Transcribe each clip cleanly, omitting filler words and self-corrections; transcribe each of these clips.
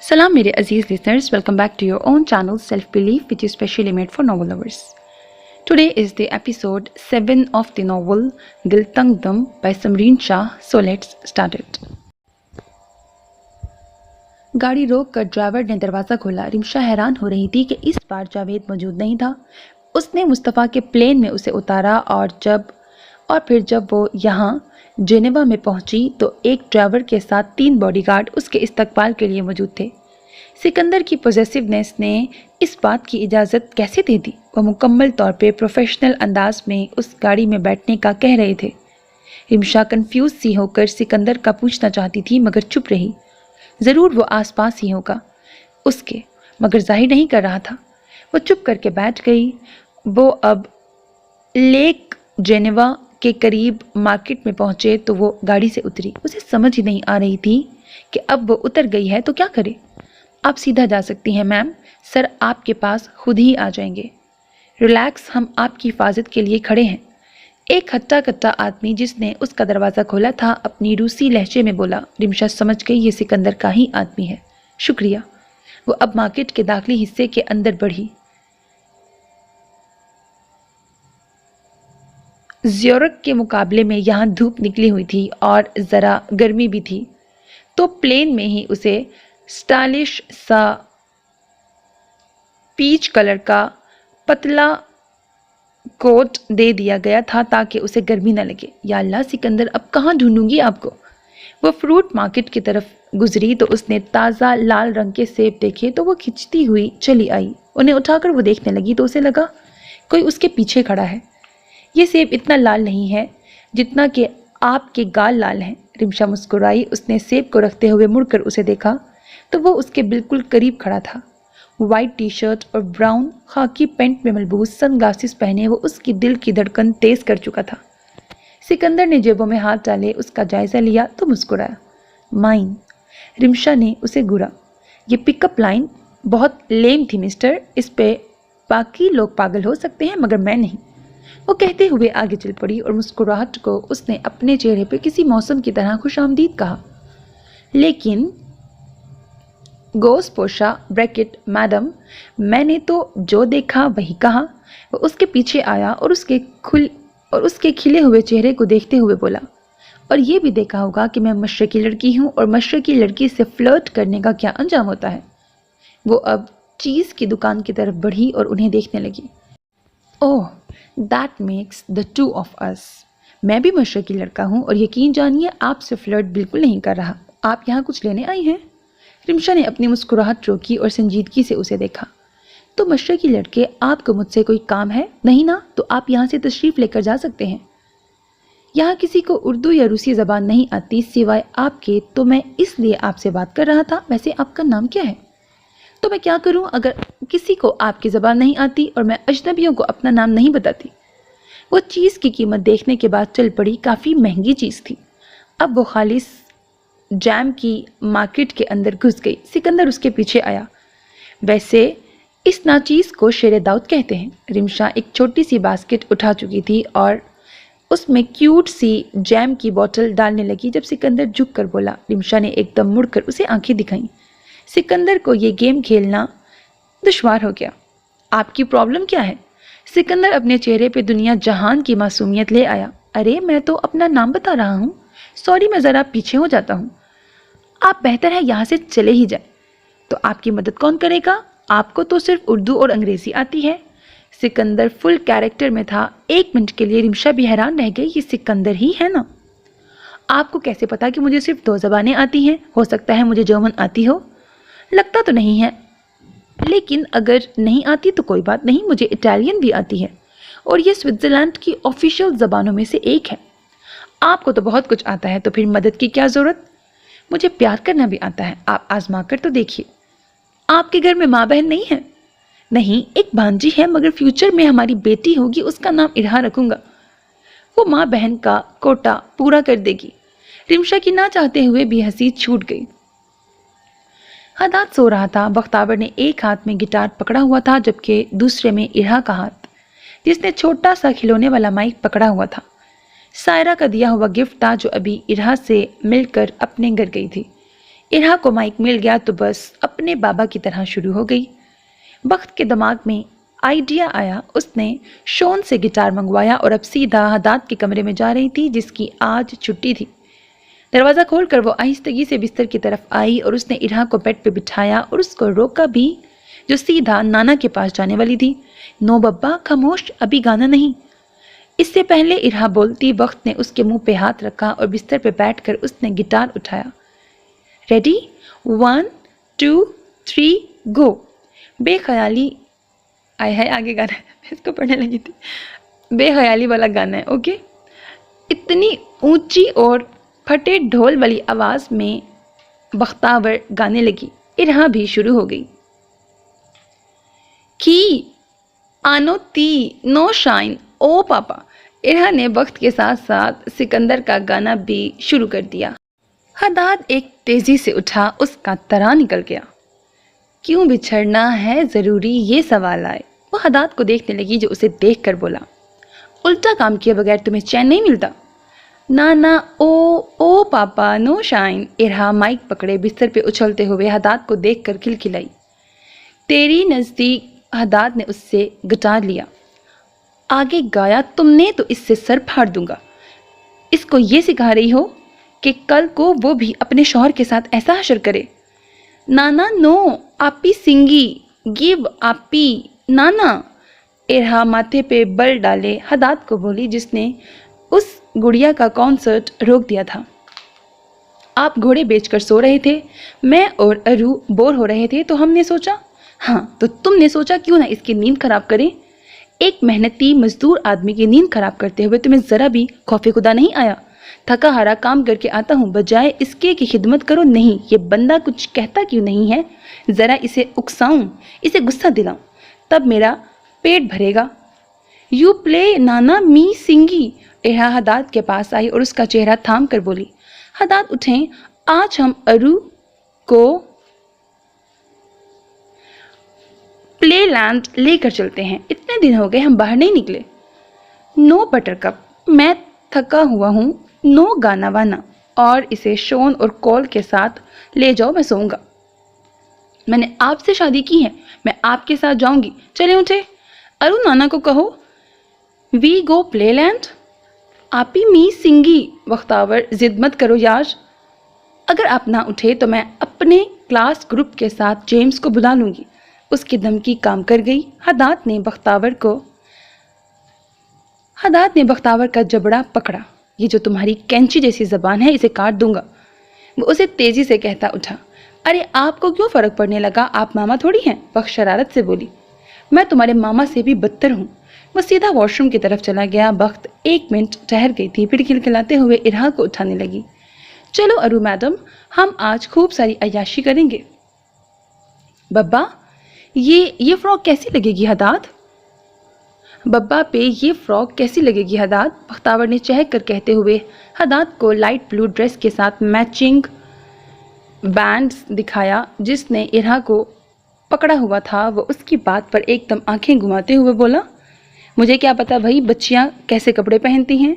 Salam मेरे अजीज listeners, welcome back to your own channel Self Belief, which is specially made for novel lovers. Today is the episode 7 of the novel Dil Tang Dum by Samreen Shah. So let's start it. गाड़ी रोक कर driver ने दरवाज़ा खोला। रिमशा हैरान हो रही थी कि इस बार जावेद मौजूद नहीं था। उसने मुस्तफ़ा के प्लेन में उसे उतारा और फिर जब वो यहाँ जेनेवा में पहुंची तो एक ड्राइवर के साथ 3 बॉडीगार्ड उसके इस्तकबाल के लिए मौजूद थे। सिकंदर की पॉजेसिवनेस ने इस बात की इजाज़त कैसे दे दी? वह मुकम्मल तौर पे प्रोफेशनल अंदाज में उस गाड़ी में बैठने का कह रहे थे। रिमशा कंफ्यूज सी होकर सिकंदर का पूछना चाहती थी मगर चुप रही। ज़रूर वो आसपास ही होगा उसके, मगर जाहिर नहीं कर रहा था। वो चुप करके बैठ गई। वो अब लेक जेनेवा के करीब मार्केट में पहुंचे तो वो गाड़ी से उतरी। उसे समझ ही नहीं आ रही थी कि अब वो उतर गई है तो क्या करे। आप सीधा जा सकती हैं मैम, सर आपके पास खुद ही आ जाएंगे। रिलैक्स, हम आपकी हिफाजत के लिए खड़े हैं। एक हट्टा कट्टा आदमी जिसने उसका दरवाज़ा खोला था अपनी रूसी लहजे में बोला। रिमशा समझ गई ये सिकंदर का ही आदमी है। शुक्रिया। वो अब मार्केट के दाखिली हिस्से के अंदर बढ़ी। ज़्यूरिख के मुकाबले में यहाँ धूप निकली हुई थी और ज़रा गर्मी भी थी, तो प्लेन में ही उसे स्टाइलिश सा पीच कलर का पतला कोट दे दिया गया था ताकि उसे गर्मी न लगे। या अल्लाह सिकंदर, अब कहाँ ढूंढूंगी आपको? वो फ्रूट मार्केट की तरफ गुजरी तो उसने ताज़ा लाल रंग के सेब देखे तो वो खिंचती हुई चली आई। उन्हें उठाकर वो देखने लगी तो उसे लगा कोई उसके पीछे खड़ा है। ये सेब इतना लाल नहीं है जितना कि आपके गाल लाल हैं। रिमशा मुस्कुराई। उसने सेब को रखते हुए मुड़कर उसे देखा तो वो उसके बिल्कुल करीब खड़ा था। वाइट टी शर्ट और ब्राउन खाकी पैंट में मलबूस सनग्लासेस पहने वो उसकी दिल की धड़कन तेज कर चुका था। सिकंदर ने जेबों में हाथ डाले उसका जायजा लिया तो मुस्कुराया। माइन। रिमशा ने उसे घूरा। ये पिकअप लाइन बहुत लेम थी मिस्टर, इस पे बाकी लोग पागल हो सकते हैं मगर मैं नहीं। वो कहते हुए आगे चल पड़ी और मुस्कुराहट को उसने अपने चेहरे पे किसी मौसम की तरह खुशामदीद कहा। लेकिन गोस पोशा ब्रैकेट मैडम, मैंने तो जो देखा वही कहा। वो उसके पीछे आया और उसके खिले हुए चेहरे को देखते हुए बोला, और ये भी देखा होगा कि मैं मशरकी लड़की हूँ और मशरकी लड़की से फ्लर्ट करने का क्या अंजाम होता है। वो अब चीज़ की दुकान की तरफ बढ़ी और उन्हें देखने लगी। Oh, that makes the two of us. मैं भी मशरकी लड़का हूँ और यकीन जानिए आपसे फ्लर्ट बिल्कुल नहीं कर रहा। आप यहाँ कुछ लेने आई हैं? रिमशा ने अपनी मुस्कुराहट रोकी और संजीदगी से उसे देखा। तो मशरकी लड़के, आपको मुझसे कोई काम है? नहीं ना, तो आप यहाँ से तशरीफ़ लेकर जा सकते हैं। यहाँ किसी को उर्दू या रूसी ज़बान नहीं आती सिवाय आपके, तो मैं इसलिए आपसे बात कर रहा था। वैसे आपका नाम क्या है? तो मैं क्या करूं अगर किसी को आपकी ज़बान नहीं आती और मैं अजनबियों को अपना नाम नहीं बताती। वो चीज़ की कीमत देखने के बाद चल पड़ी। काफ़ी महंगी चीज़ थी। अब वो खालिस जैम की मार्केट के अंदर घुस गई। सिकंदर उसके पीछे आया। वैसे इस नाचीज़ को शेर दाऊद कहते हैं। रिमशा एक छोटी सी बास्केट उठा चुकी थी और उसमें क्यूट सी जैम की बोतल डालने लगी जब सिकंदर झुक कर बोला। रिमशा ने एकदम मुड़कर उसे आंखें दिखाईं। सिकंदर को ये गेम खेलना दुश्वार हो गया। आपकी प्रॉब्लम क्या है? सिकंदर अपने चेहरे पे दुनिया जहान की मासूमियत ले आया। अरे मैं तो अपना नाम बता रहा हूँ। सॉरी, मैं ज़रा पीछे हो जाता हूँ। आप बेहतर है यहाँ से चले ही जाए। तो आपकी मदद कौन करेगा? आपको तो सिर्फ उर्दू और अंग्रेज़ी आती है। सिकंदर फुल कैरेक्टर में था। 1 मिनट के लिए रिमशा भी हैरान रह गई। ये सिकंदर ही है ना? आपको कैसे पता कि मुझे सिर्फ 2 ज़बानें आती हैं? हो सकता है मुझे जर्मन आती हो। लगता तो नहीं है, लेकिन अगर नहीं आती तो कोई बात नहीं, मुझे इटालियन भी आती है और ये स्विट्ज़रलैंड की ऑफिशियल ज़बानों में से एक है। आपको तो बहुत कुछ आता है, तो फिर मदद की क्या ज़रूरत? मुझे प्यार करना भी आता है। आप आजमा कर तो देखिए। आपके घर में माँ बहन नहीं है? नहीं, एक भांजी है, मगर फ्यूचर में हमारी बेटी होगी, उसका नाम इरहा रखूंगा। वो माँ बहन का कोटा पूरा कर देगी। रिमशा की ना चाहते हुए भी हंसी छूट गई। हदाद सो रहा था। बख्तावर ने एक हाथ में गिटार पकड़ा हुआ था जबकि दूसरे में इरहा का हाथ, जिसने छोटा सा खिलौने वाला माइक पकड़ा हुआ था। सायरा का दिया हुआ गिफ्ट था जो अभी इरहा से मिलकर अपने घर गई थी। इरहा को माइक मिल गया तो बस अपने बाबा की तरह शुरू हो गई। वक्त के दिमाग में आइडिया आया, उसने शोन से गिटार मंगवाया और अब सीधा हदाद के कमरे में जा रही थी जिसकी आज छुट्टी थी। दरवाज़ा खोलकर वो आहिस्तगी से बिस्तर की तरफ आई और उसने इरहा को बेड पे बिठाया और उसको रोका भी, जो सीधा नाना के पास जाने वाली थी। नो बब्बा, खामोश, अभी गाना नहीं। इससे पहले इरहा बोलती वक्त ने उसके मुंह पे हाथ रखा और बिस्तर पे बैठकर उसने गिटार उठाया। रेडी, 1 2 3 गो। बेख्याली आया है, आगे गाना है, मैं इसको पढ़ने लगी थी। बेख्याली वाला गाना है, ओके। इतनी ऊंची और फटे ढोल वाली आवाज में बख्तावर गाने लगी। इरहा भी शुरू हो गई। की आनो ती नो शाइन ओ पापा। इरहा ने वक्त के साथ साथ सिकंदर का गाना भी शुरू कर दिया। हदाद एक तेजी से उठा, उसका तरा निकल गया। क्यों बिछड़ना है जरूरी, ये सवाल आए। वो हदाद को देखने लगी जो उसे देखकर बोला, उल्टा काम किए बगैर तुम्हें चैन नहीं मिलता। ना ओ पापा, नो शाइन। इरहा माइक पकड़े बिस्तर पे उछलते हुए हदाद को देखकर खिलखिलाई। तेरी नज़दीक। हदाद ने उससे गिटार लिया। आगे गाया तुमने तो इससे सर फाड़ दूंगा। इसको ये सिखा रही हो कि कल को वो भी अपने शौहर के साथ ऐसा हशर करे। नाना नो, आपी सिंगी, गिव आपी, नाना। इरहा माथे पे बल डाले हदाद को बोली जिसने उस गुड़िया का कॉन्सर्ट रोक दिया था। आप घोड़े बेचकर सो रहे थे, मैं और अरू बोर हो रहे थे तो हमने सोचा, हाँ तो तुमने सोचा क्यों ना इसकी नींद खराब करें। एक मेहनती मजदूर आदमी की नींद खराब करते हुए तुम्हें जरा भी खौफे खुदा नहीं आया। थका हारा काम करके आता हूँ, बजाय इसके की खिदमत करो। नहीं, ये बंदा कुछ कहता क्यों नहीं है। जरा इसे उकसाऊं, इसे गुस्सा दिलाऊं, तब मेरा पेट भरेगा। यू प्ले नाना, मी सिंगी। इरहा हदाद के पास आई और उसका चेहरा थाम कर बोली, हदाद उठें, आज हम अरू को प्ले लैंड लेकर चलते हैं। इतने दिन हो गए हम बाहर नहीं निकले। नो बटरकप, मैं थका हुआ हूँ, नो गाना वाना, और इसे शोन और कॉल के साथ ले जाओ, मैं सोऊंगा। मैंने आपसे शादी की है, मैं आपके साथ जाऊंगी। चले उठे। अरू नाना को कहो वी गो प्ले लैंड। आपी मी सिंगी। बख्तावर, जिद मत करो यार। अगर आप ना उठे तो मैं अपने क्लास ग्रुप के साथ जेम्स को बुला लूंगी। उसकी धमकी काम कर गई। हदाद ने बख्तावर का जबड़ा पकड़ा। ये जो तुम्हारी कैंची जैसी जबान है, इसे काट दूंगा। वो उसे तेजी से कहता उठा। अरे आपको क्यों फर्क पड़ने लगा, आप मामा थोड़ी हैं। बख्श शरारत से बोली, मैं तुम्हारे मामा से भी बदतर हूँ। वो सीधा वॉशरूम की तरफ चला गया। वक्त 1 मिनट ठहर गई थी, फिर खिलखिलाते हुए इरहा को उठाने लगी। चलो अरू मैडम, हम आज खूब सारी अय्याशी करेंगे। बब्बा, ये फ्रॉक कैसी लगेगी हदाद। बब्बा पे ये फ्रॉक कैसी लगेगी हदाद। बख्तावर ने चहक कर कहते हुए हदाद को लाइट ब्लू ड्रेस के साथ मैचिंग बैंड्स दिखाया। जिसने इरहा को पकड़ा हुआ था वो उसकी बात पर एकदम आंखें घुमाते हुए बोला, मुझे क्या पता भाई बच्चियां कैसे कपड़े पहनती हैं।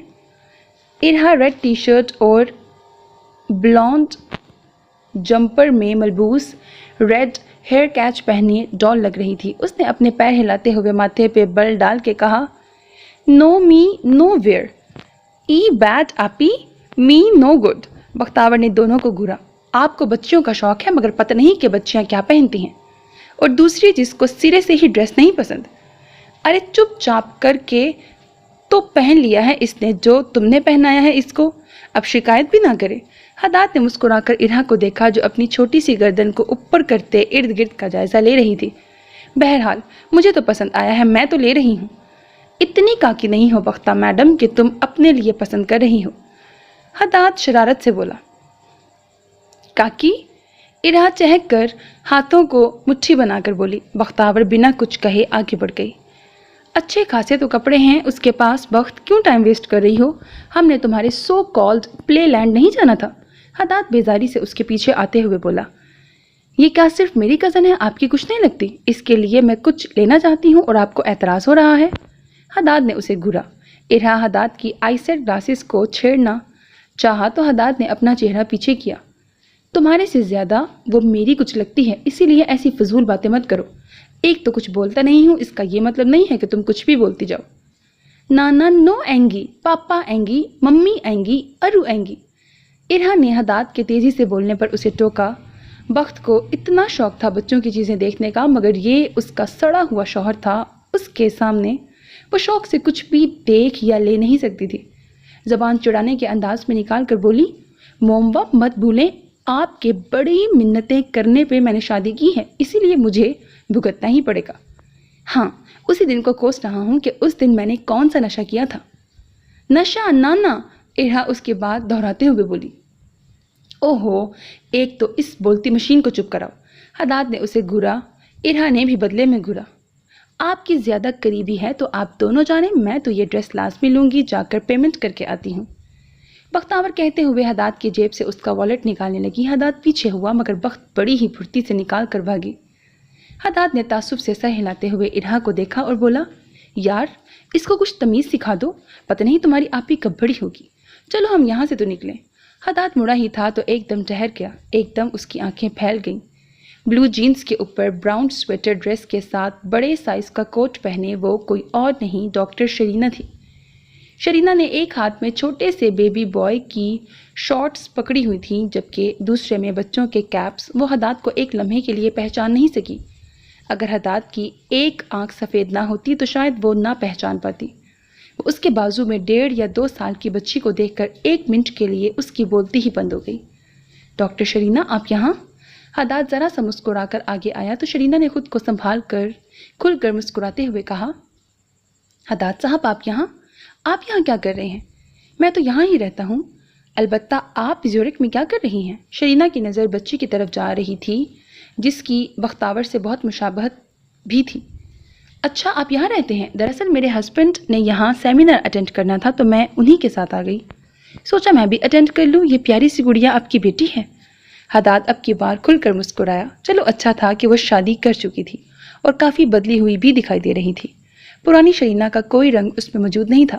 इरहा रेड टी शर्ट और ब्लॉन्ड जंपर में मलबूस रेड हेयर कैच पहनी डॉल लग रही थी। उसने अपने पैर हिलाते हुए माथे पे बल डाल के कहा, नो मी नो वेयर, ई बैड आपी, मी नो गुड। बख्तावर ने दोनों को घूरा। आपको बच्चियों का शौक है, मगर पता नहीं कि बच्चियां क्या पहनती हैं। और दूसरी जिसको सिरे से ही ड्रेस नहीं पसंद। अरे चुपचाप करके तो पहन लिया है इसने जो तुमने पहनाया है इसको, अब शिकायत भी ना करे। हदाद ने मुस्कुराकर इरहा को देखा जो अपनी छोटी सी गर्दन को ऊपर करते इर्द गिर्द का जायजा ले रही थी। बहरहाल मुझे तो पसंद आया है, मैं तो ले रही हूँ। इतनी काकी नहीं हो बख्ता मैडम कि तुम अपने लिए पसंद कर रही हो। हदाद शरारत से बोला। काकी? इरहा चहक कर हाथों को मुट्ठी बनाकर बोली। बख्तावर बिना कुछ कहे आगे बढ़ गई। अच्छे खासे तो कपड़े हैं उसके पास, वक्त क्यों टाइम वेस्ट कर रही हो। हमने तुम्हारे सो कॉल्ड प्ले लैंड नहीं जाना था। हदाद बेजारी से उसके पीछे आते हुए बोला, ये क्या सिर्फ मेरी कज़न है, आपकी कुछ नहीं लगती? इसके लिए मैं कुछ लेना चाहती हूँ और आपको एतराज़ हो रहा है। हदाद ने उसे घूरा। इरहा हदाद की आईसेट ग्लासेस को छेड़ना चाहा तो हदाद ने अपना चेहरा पीछे किया। تمہارے سے زیادہ وہ میری کچھ لگتی ہے، اسی لیے ایسی فضول باتیں مت کرو۔ ایک تو کچھ بولتا نہیں ہوں، اس کا یہ مطلب نہیں ہے کہ تم کچھ بھی بولتی جاؤ۔ نانا نو آئیں گی، پاپا آئیں گی، ممی آئیں گی، ارو آئیں گی۔ ارہا نے حداد کے تیزی سے بولنے پر اسے ٹوکا۔ بخت کو اتنا شوق تھا بچوں کی چیزیں دیکھنے کا، مگر یہ اس کا سڑا ہوا شوہر تھا، اس کے سامنے وہ شوق سے کچھ بھی دیکھ یا لے نہیں سکتی تھی۔ زبان چڑانے کے انداز میں نکال کر بولی، موموا مت بھولیں، آپ کے بڑی منتیں کرنے پہ میں نے شادی کی ہے، اسی لیے مجھے بھگتنا ہی پڑے گا۔ ہاں، اسی دن کو کوس رہا ہوں کہ اس دن میں نے کون سا نشہ کیا تھا۔ نشہ نانا، ارہا اس کے بعد دہراتے ہوئے بولی۔ اوہو، ایک تو اس بولتی مشین کو چپ کراؤ۔ حداد نے اسے گھورا، ارہا نے بھی بدلے میں گھورا۔ آپ کی زیادہ قریبی ہے تو آپ دونوں جانیں، میں تو یہ ڈریس لازمی لوں گی، جا کر پیمنٹ کر کے آتی ہوں۔ بختاور کہتے ہوئے حداد کی جیب سے اس کا والیٹ نکالنے لگی۔ حداد پیچھے ہوا مگر بخت بڑی ہی پھرتی سے نکال کر بھاگی۔ حداد نے تعصب سے سر ہلاتے ہوئے ارہا کو دیکھا اور بولا، یار اس کو کچھ تمیز سکھا دو، پتہ نہیں تمہاری آپی کب بڑی ہوگی۔ چلو ہم یہاں سے تو نکلیں۔ حداد مڑا ہی تھا تو ایک دم ٹھہر گیا، ایک دم اس کی آنکھیں پھیل گئیں۔ بلو جینز کے اوپر براؤن سویٹر ڈریس کے ساتھ بڑے سائز کا کوٹ پہنے وہ کوئی اور نہیں ڈاکٹر شرینہ تھی۔ شرینہ نے ایک ہاتھ میں چھوٹے سے بیبی بوائے کی شارٹس پکڑی ہوئی تھیں، جبکہ دوسرے میں بچوں کے کیپس۔ وہ حداد کو ایک لمحے کے لیے پہچان نہیں سکی۔ اگر حداد کی ایک آنکھ سفید نہ ہوتی تو شاید وہ نہ پہچان پاتی۔ وہ اس کے بازو میں 1.5 یا 2 سال کی بچی کو دیکھ کر 1 منٹ کے لیے اس کی بولتی ہی بند ہو گئی۔ ڈاکٹر شرینہ آپ یہاں؟ حداد ذرا سا مسکرا کر آگے آیا تو شرینہ نے خود کو سنبھال کر کھل کر مسکراتے ہوئے کہا، حداد صاحب آپ یہاں کیا کر رہے ہیں؟ میں تو یہاں ہی رہتا ہوں۔ البتہ آپ زیورک میں کیا کر رہی ہیں؟ شرینہ کی نظر بچی کی طرف جا رہی تھی جس کی بختاور سے بہت مشابہت بھی تھی۔ اچھا آپ یہاں رہتے ہیں؟ دراصل میرے ہسبینڈ نے یہاں سیمینار اٹینڈ کرنا تھا تو میں انہی کے ساتھ آ گئی۔ سوچا میں بھی اٹینڈ کر لوں، یہ پیاری سی گڑیا آپ کی بیٹی ہے۔ حداد اب کی بار کھل کر مسکرایا۔ چلو اچھا تھا کہ وہ شادی کر چکی تھی اور کافی بدلی ہوئی بھی دکھائی دے رہی تھی۔ پرانی شرینہ کا کوئی رنگ اس میں موجود نہیں تھا۔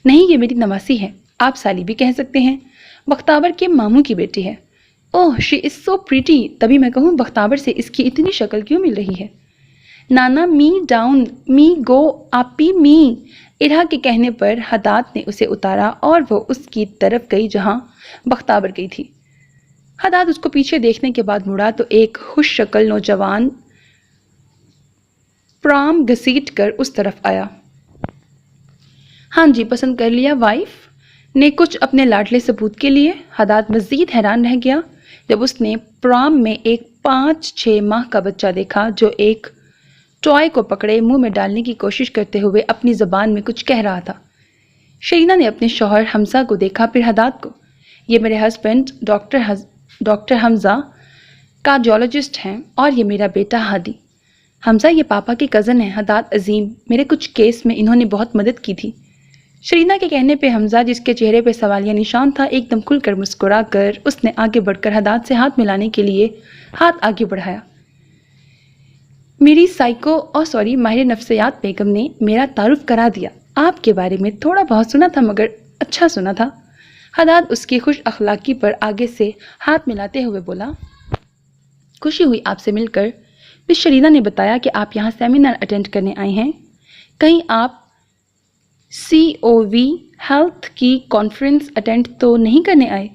نہیں، یہ میری نواسی ہے، آپ سالی بھی کہہ سکتے ہیں، بختاور کے ماموں کی بیٹی ہے۔ اوہ شی از سو پریٹی، تبھی میں کہوں بختاور سے اس کی اتنی شکل کیوں مل رہی ہے۔ نانا می ڈاؤن، می گو آپی می۔ ارہا کے کہنے پر حداد نے اسے اتارا اور وہ اس کی طرف گئی جہاں بختاور گئی تھی۔ حداد اس کو پیچھے دیکھنے کے بعد مڑا تو ایک خوش شکل نوجوان پرام گھسیٹ کر اس طرف آیا۔ ہاں جی، پسند کر لیا وائف نے کچھ اپنے لاڈلے ثبوت کے لیے؟ حداد مزید حیران رہ گیا جب اس نے پرام میں ایک 5-6 ماہ کا بچہ دیکھا جو ایک ٹوائے کو پکڑے منہ میں ڈالنے کی کوشش کرتے ہوئے اپنی زبان میں کچھ کہہ رہا تھا۔ شرینہ نے اپنے شوہر حمزہ کو دیکھا، پھر حداد کو۔ یہ میرے ہسبینڈ ڈاکٹر حمزہ کارڈیولوجسٹ ہیں اور یہ میرا بیٹا ہادی۔ حمزہ یہ پاپا کے کزن ہیں، حداد عظیم، میرے کچھ کیس میں انہوں نے بہت مدد کی تھی۔ شرینہ کے کہنے پہ حمزہ، جس کے چہرے پہ سوالیہ نشان تھا، ایک دم کھل کر مسکرا کر اس نے آگے بڑھ کر حداد سے ہاتھ ملانے کے لیے ہاتھ آگے بڑھایا۔ میری ماہر نفسیات بیگم نے میرا تعارف کرا دیا۔ آپ کے بارے میں تھوڑا بہت سنا تھا مگر اچھا سنا تھا۔ حداد اس کی خوش اخلاقی پر آگے سے ہاتھ ملاتے ہوئے بولا، خوشی ہوئی آپ سے مل کر۔ مس شرینہ نے بتایا کہ آپ یہاں سیمینار اٹینڈ کرنے آئے ہیں، کہیں آپ COV ہیلتھ کی کانفرنس اٹینڈ تو نہیں کرنے آئے؟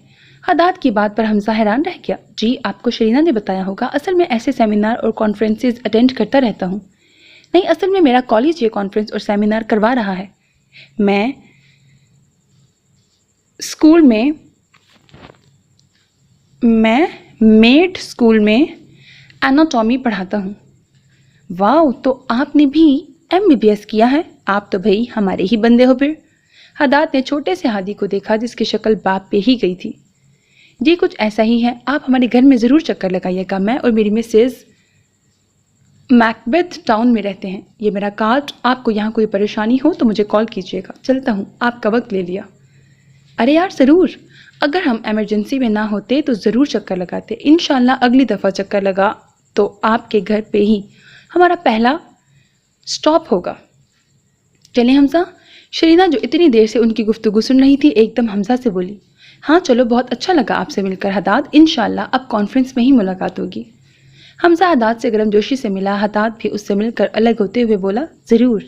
حداد کی بات پر حمزہ حیران رہ گیا۔ جی، آپ کو شرینہ نے بتایا ہوگا، اصل میں ایسے سیمینار اور کانفرنسز اٹینڈ کرتا رہتا ہوں۔ نہیں، اصل میں میرا کالج یہ کانفرنس اور سیمینار کروا رہا ہے۔ میں میڈ اسکول میں اناٹومی پڑھاتا ہوں۔ واو، تو آپ نے بھی MBBS کیا ہے؟ آپ تو بھئی ہمارے ہی بندے ہو پھر۔ حداد نے چھوٹے سے ہادی کو دیکھا جس کی شکل باپ پہ ہی گئی تھی۔ جی کچھ ایسا ہی ہے، آپ ہمارے گھر میں ضرور چکر لگائیے گا، میں اور میری مسز میکبیتھ ٹاؤن میں رہتے ہیں۔ یہ میرا کارڈ، آپ کو یہاں کوئی پریشانی ہو تو مجھے کال کیجیے گا۔ چلتا ہوں، آپ کا وقت لے لیا۔ ارے یار ضرور، اگر ہم ایمرجنسی میں نہ ہوتے تو ضرور چکر لگاتے۔ انشاءاللہ اگلی دفعہ چکر لگا تو آپ کے گھر پہ ہی ہمارا پہلا سٹاپ ہوگا۔ چلیں حمزہ۔ شرینہ جو اتنی دیر سے ان کی گفتگو سن رہی تھی ایک دم حمزہ سے بولی، ہاں چلو، بہت اچھا لگا آپ سے مل کر حداد، انشاءاللہ اب کانفرنس میں ہی ملاقات ہوگی۔ حمزہ حداد سے گرم جوشی سے ملا، حداد بھی اس سے مل کر الگ ہوتے ہوئے بولا ضرور۔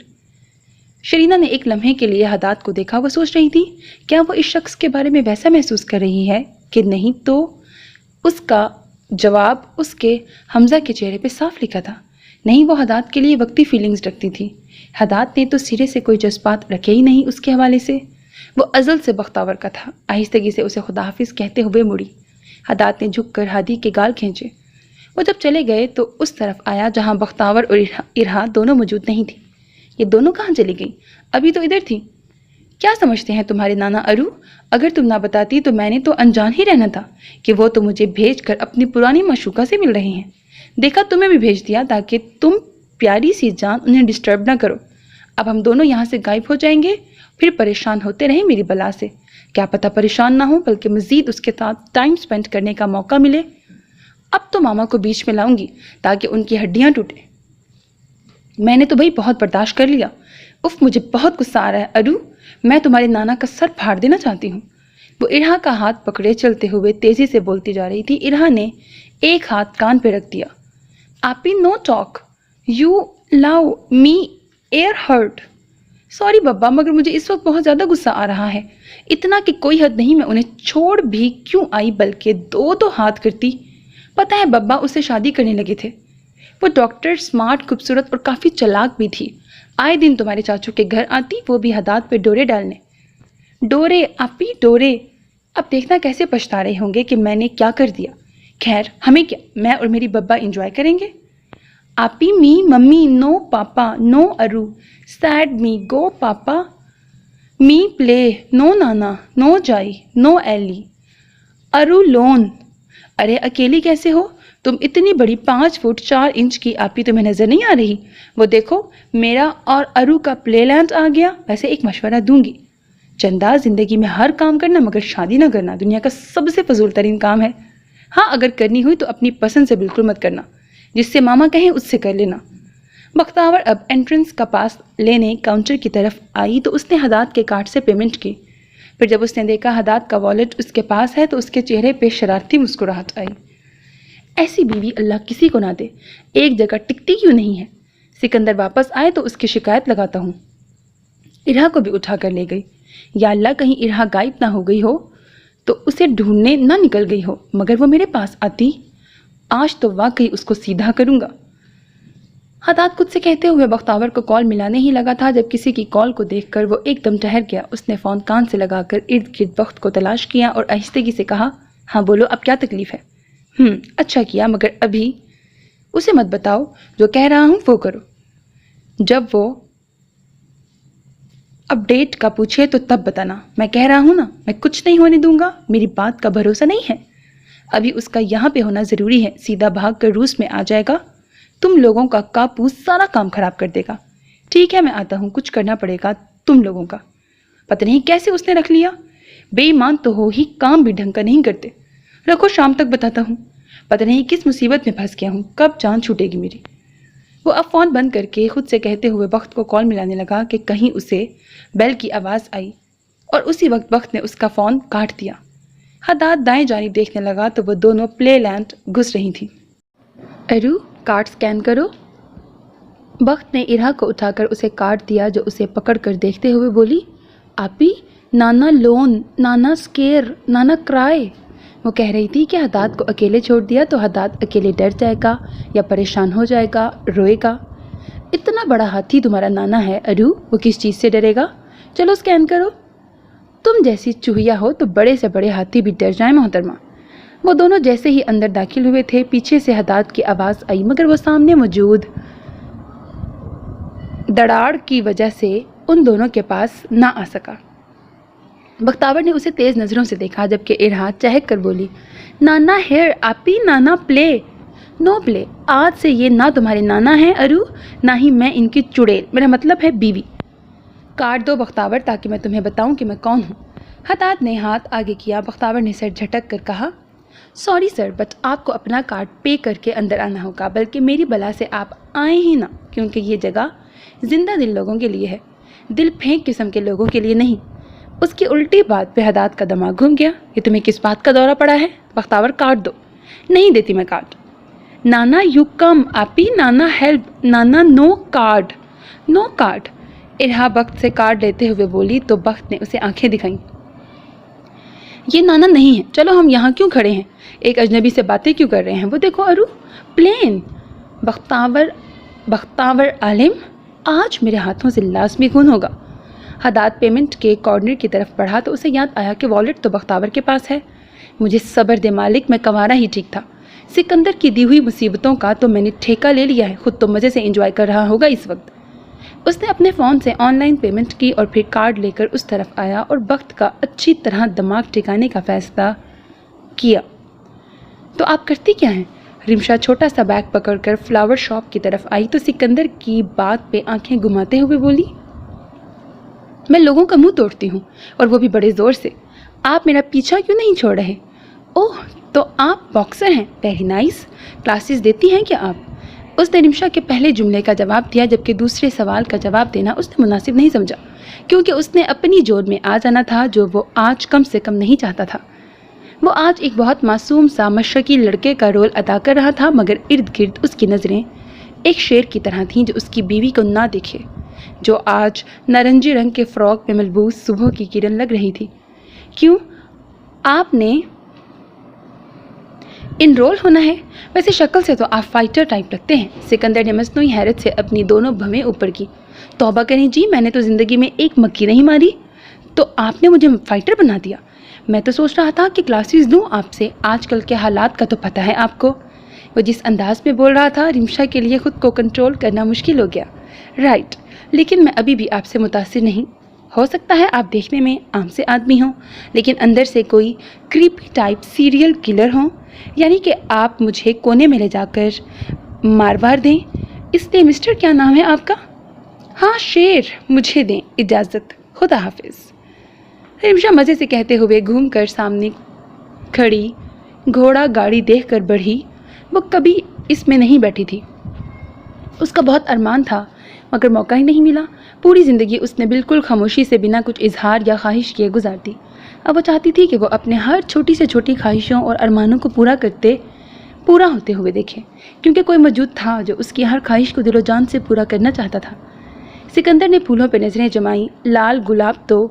شرینہ نے ایک لمحے کے لیے حداد کو دیکھا، وہ سوچ رہی تھی کیا وہ اس شخص کے بارے میں ویسا محسوس کر رہی ہے کہ نہیں، تو اس کا جواب اس کے حمزہ کے چہرے پہ صاف لکھا تھا، نہیں وہ حداد کے لیے وقتی فیلنگز رکھتی تھی۔ حداد نے تو سرے سے کوئی جذبات رکھے ہی نہیں اس کے حوالے سے، وہ ازل سے بختاور کا تھا۔ آہستگی سے اسے خدا حافظ کہتے ہوئے مڑی، حداد نے جھک کر ہادی کے گال کھینچے۔ وہ جب چلے گئے تو اس طرف آیا جہاں بختاور اور ارہا دونوں موجود نہیں تھی۔ یہ دونوں کہاں چلی گئی؟ ابھی تو ادھر تھی۔ کیا سمجھتے ہیں تمہارے نانا ارو؟ اگر تم نہ بتاتی تو میں نے تو انجان ہی رہنا تھا کہ وہ تو مجھے بھیج کر اپنی پرانی معشوقہ سے مل رہے ہیں۔ دیکھا تمہیں بھی بھیج دیا تاکہ تم پیاری سی جان انہیں ڈسٹرب نہ کرو۔ اب ہم دونوں یہاں سے غائب ہو جائیں گے، پھر پریشان ہوتے رہیں میری بلا سے۔ کیا پتہ پریشان نہ ہو بلکہ مزید اس کے ساتھ ٹائم سپینڈ کرنے کا موقع ملے۔ اب تو ماما کو بیچ میں لاؤں گی تاکہ ان کی ہڈیاں ٹوٹیں۔ میں نے تو بھائی بہت برداشت کر لیا۔ اف مجھے بہت غصہ آ رہا ہے ارو، میں تمہارے نانا کا سر پھاڑ دینا چاہتی ہوں۔ وہ ارہا کا ہاتھ پکڑے چلتے ہوئے تیزی سے بولتی جا رہی تھی۔ ارہا نے ایک ہاتھ کان پہ رکھ دیا۔ آپی no talk, you love me ear hurt. Sorry بابا، مگر مجھے اس وقت بہت زیادہ غصہ آ رہا ہے، اتنا کہ کوئی حد نہیں۔ میں انہیں چھوڑ بھی کیوں آئی بلکہ دو ہاتھ کرتی۔ پتہ ہے بابا اس سے شادی کرنے لگے تھے۔ وہ ڈاکٹر، اسمارٹ، خوبصورت اور کافی چلاک بھی تھی۔ آئے دن تمہارے چاچو کے گھر آتی، وہ بھی حداد پہ ڈورے ڈالنے۔ ڈورے آپی ڈورے؟ اب دیکھنا کیسے پچھتا رہے ہوں گے کہ میں نے کیا کر دیا۔ خیر ہمیں کیا، میں اور میری ببا انجوائے کریں گے۔ آپی می ممی نو پاپا نو ارو، سیڈ می گو پاپا می پلے نو نانا نو جائی نو ایلی ارو لون۔ ارے اکیلی کیسے ہو تم؟ اتنی بڑی 5 فٹ 4 انچ کی آپی تمہیں نظر نہیں آ رہی؟ وہ دیکھو میرا اور ارو کا پلے لینڈ آ گیا۔ ویسے ایک مشورہ دوں گی، چندہ زندگی میں ہر کام کرنا مگر شادی نہ کرنا دنیا کا سب سے فضول ترین کام ہے۔ ہاں اگر کرنی ہوئی تو اپنی پسند سے بالکل مت کرنا، جس سے ماما کہیں اس سے کر لینا۔ بختاور اب انٹرنس کا پاس لینے کاؤنٹر کی طرف آئی تو اس نے حداد کے کارڈ سے پیمنٹ کی۔ پھر جب اس نے دیکھا حداد کا والیٹ اس کے پاس ہے تو اس کے چہرے پہ شرارتی مسکراہٹ آئی۔ ایسی بیوی اللہ کسی کو نہ دے، ایک جگہ ٹکتی کیوں نہیں ہے؟ سکندر واپس آئے تو اس کی شکایت لگاتا ہوں۔ ارہا کو بھی اٹھا کر لے گئی۔ یا اللہ کہیں ارہا غائب نہ ہو گئی ہو تو اسے ڈھونڈنے نہ نکل گئی ہو، مگر وہ میرے پاس آتی، آج تو واقعی اس کو سیدھا کروں گا۔ حداد خود سے کہتے ہوئے بختاور کو کال ملانے ہی لگا تھا جب کسی کی کال کو دیکھ کر وہ ایک دم ٹھہر گیا۔ اس نے فون کان سے لگا کر ارد گرد بخت کو تلاش کیا اور آہستگی سے کہا، ہاں بولو اب کیا تکلیف ہے؟ اچھا کیا، مگر ابھی اسے مت بتاؤ، جو کہہ رہا ہوں وہ کرو۔ جب وہ اپڈیٹ کا پوچھے تو تب بتانا، میں کہہ رہا ہوں نا، میں کچھ نہیں ہونے دوں گا۔ میری بات کا بھروسہ نہیں ہے؟ ابھی اس کا یہاں پہ ہونا ضروری ہے، سیدھا بھاگ کر روس میں آ جائے گا، تم لوگوں کا کاپوس سارا کام خراب کر دے گا۔ ٹھیک ہے میں آتا ہوں، کچھ کرنا پڑے گا تم لوگوں کا۔ پتہ نہیں کیسے اس نے رکھ لیا، بے ایمان تو ہو ہی، کام بھی ڈھنگ کا نہیں کرتے۔ رکھو شام تک بتاتا ہوں، پتہ نہیں کس مصیبت میں پھنس گیا ہوں، کب جان چھوٹے گی میری۔ وہ اب فون بند کر کے خود سے کہتے ہوئے بخت کو کال ملانے لگا کہ کہیں اسے بیل کی آواز آئی، اور اسی وقت بخت نے اس کا فون کاٹ دیا۔ حداد دائیں جانب دیکھنے لگا تو وہ دونوں پلے لینڈ گھس رہی تھیں۔ ارو کارڈ سکین کرو۔ بخت نے ارہا کو اٹھا کر اسے کارڈ دیا جو اسے پکڑ کر دیکھتے ہوئے بولی، آپی نانا لون، نانا سکیر، نانا کرائے۔ وہ کہہ رہی تھی کہ حداد کو اکیلے چھوڑ دیا تو حداد اکیلے ڈر جائے گا یا پریشان ہو جائے گا، روئے گا۔ اتنا بڑا ہاتھی تمہارا نانا ہے ارو، وہ کس چیز سے ڈرے گا؟ چلو سکین کرو۔ تم جیسی چوہیا ہو تو بڑے سے بڑے ہاتھی بھی ڈر جائیں محترمہ۔ وہ دونوں جیسے ہی اندر داخل ہوئے تھے پیچھے سے حداد کی آواز آئی، مگر وہ سامنے موجود دڑاڑ کی وجہ سے ان دونوں کے پاس نہ آ سکا۔ بختاور نے اسے تیز نظروں سے دیکھا جبکہ ارہا چہک کر بولی، نانا ہیئر آپی، نانا پلے۔ نو پلے، آج سے یہ نہ تمہارے نانا ہیں ارو، نہ ہی میں ان کی چڑیل، میرا مطلب ہے بیوی۔ کارڈ دو بختاور تاکہ میں تمہیں بتاؤں کہ میں کون ہوں۔ حداد نے ہاتھ آگے کیا، بختاور نے سر جھٹک کر کہا، سوری سر بٹ آپ کو اپنا کارڈ پے کر کے اندر آنا ہوگا، بلکہ میری بلا سے آپ آئیں ہی نہ، کیونکہ یہ جگہ زندہ دل لوگوں کے لیے ہے، دل پھینک قسم کے لوگوں کے لیے نہیں۔ اس کی الٹی بات پہ حداد کا دماغ گھوم گیا. یہ تمہیں کس بات کا دورہ پڑا ہے؟ بختاور کاٹ دو. نہیں دیتی میں کارڈ. نانا یو کم. آپی نانا ہیلپ. نانا نو کارڈ. نو کارڈ. ارہا بخت سے کارڈ لیتے ہوئے بولی تو بخت نے اسے آنکھیں دکھائیں. یہ نانا نہیں ہے. چلو ہم یہاں کیوں کھڑے ہیں؟ ایک اجنبی سے باتیں کیوں کر رہے ہیں؟ وہ دیکھو ارو پلین. بختاور عالم آج میرے ہاتھوں سے لازمی خون ہوگا. حداد پیمنٹ کے کارنر کی طرف بڑھا تو اسے یاد آیا کہ والیٹ تو بختاور کے پاس ہے. مجھے صبر دے مالک، میں کنوارا ہی ٹھیک تھا. سکندر کی دی ہوئی مصیبتوں کا تو میں نے ٹھیکہ لے لیا ہے. خود تو مزے سے انجوائے کر رہا ہوگا اس وقت. اس نے اپنے فون سے آن لائن پیمنٹ کی اور پھر کارڈ لے کر اس طرف آیا اور بخت کا اچھی طرح دماغ ٹھکانے کا فیصلہ کیا. تو آپ کرتی کیا ہیں؟ رمشا چھوٹا سا بیگ پکڑ کر فلاور شاپ کی طرف آئی تو سکندر کی بات پہ آنکھیں گھماتے ہوئے بولی، میں لوگوں کا منہ توڑتی ہوں اور وہ بھی بڑے زور سے. آپ میرا پیچھا کیوں نہیں چھوڑ رہے؟ اوہ تو آپ باکسر ہیں. Very nice. کلاسز دیتی ہیں کیا آپ؟ اس نے رمشا کے پہلے جملے کا جواب دیا جبکہ دوسرے سوال کا جواب دینا اس نے مناسب نہیں سمجھا کیونکہ اس نے اپنی جوڑ میں آ جانا تھا جو وہ آج کم سے کم نہیں چاہتا تھا. وہ آج ایک بہت معصوم سا مشرقی لڑکے کا رول ادا کر رہا تھا مگر ارد گرد اس کی نظریں ایک شیر کی طرح تھیں جو اس کی بیوی کو نہ دیکھے، جو آج نارنجی رنگ کے فراک میں ملبوس صبح کی کرن لگ رہی تھی. کیوں آپ نے انرول ہونا ہے؟ ویسے شکل سے تو آپ فائٹر ٹائپ لگتے ہیں. سکندر نے مصنوعی حیرت سے اپنی دونوں بھویں اوپر کی. توبہ کریں جی، میں نے تو زندگی میں ایک مکھی نہیں ماری. تو آپ نے مجھے فائٹر بنا دیا. میں تو سوچ رہا تھا کہ کلاسز دوں آپ سے. آج کل کے حالات کا تو پتہ ہے آپ کو. وہ جس انداز میں بول رہا تھا رمشا کے لیے خود کو کنٹرول کرنا مشکل ہو گیا. رائٹ، لیکن میں ابھی بھی آپ سے متاثر نہیں. ہو سکتا ہے آپ دیکھنے میں عام سے آدمی ہوں لیکن اندر سے کوئی کریپی ٹائپ سیریل کلر ہوں. یعنی کہ آپ مجھے کونے میں لے جا کر ماروار دیں. اس لیے مسٹر کیا نام ہے آپ کا؟ ہاں شیر. مجھے دیں اجازت. خدا حافظ. رمشا مزے سے کہتے ہوئے گھوم کر سامنے کھڑی گھوڑا گاڑی دیکھ کر بڑھی. وہ کبھی اس میں نہیں بیٹھی تھی. اس کا بہت ارمان تھا مگر موقع ہی نہیں ملا. پوری زندگی اس نے بالکل خاموشی سے بنا کچھ اظہار یا خواہش کیے گزار دی. اب وہ چاہتی تھی کہ وہ اپنے ہر چھوٹی سے چھوٹی خواہشوں اور ارمانوں کو پورا ہوتے ہوئے دیکھے کیونکہ کوئی موجود تھا جو اس کی ہر خواہش کو دل و جان سے پورا کرنا چاہتا تھا. سکندر نے پھولوں پہ نظریں جمائیں. لال گلاب تو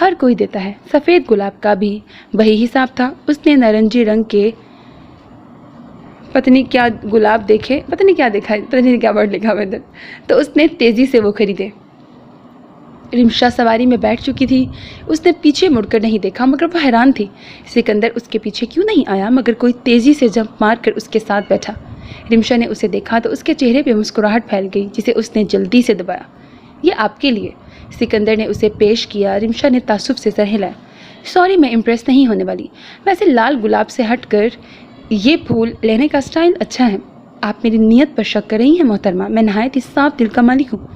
ہر کوئی دیتا ہے، سفید گلاب کا بھی وہی حساب تھا. اس نے نارنجی رنگ کے پتہ نہیں کیا گلاب دیکھے، پتہ نہیں کیا دیکھا، پتہ نہیں کیا ورڈ لکھا ہوا تو اس نے تیزی سے وہ خریدے. رمشا سواری میں بیٹھ چکی تھی. اس نے پیچھے مڑ کر نہیں دیکھا مگر وہ حیران تھی. سکندر اس کے پیچھے کیوں نہیں آیا مگر کوئی تیزی سے جمپ مار کر اس کے ساتھ بیٹھا. رمشا نے اسے دیکھا تو اس کے چہرے پہ مسکراہٹ پھیل گئی جسے اس نے جلدی سے دبایا. یہ آپ کے لیے. سکندر نے اسے پیش کیا. رمشا نے تعصب سے سر ہلایا. سوری، میں امپریس نہیں ہونے والی. ویسے لال گلاب سے ہٹ کر یہ پھول لینے کا سٹائل اچھا ہے. آپ میری نیت پر شک کر رہی ہیں محترمہ. میں نہایت ہی صاف دل کا مالک ہوں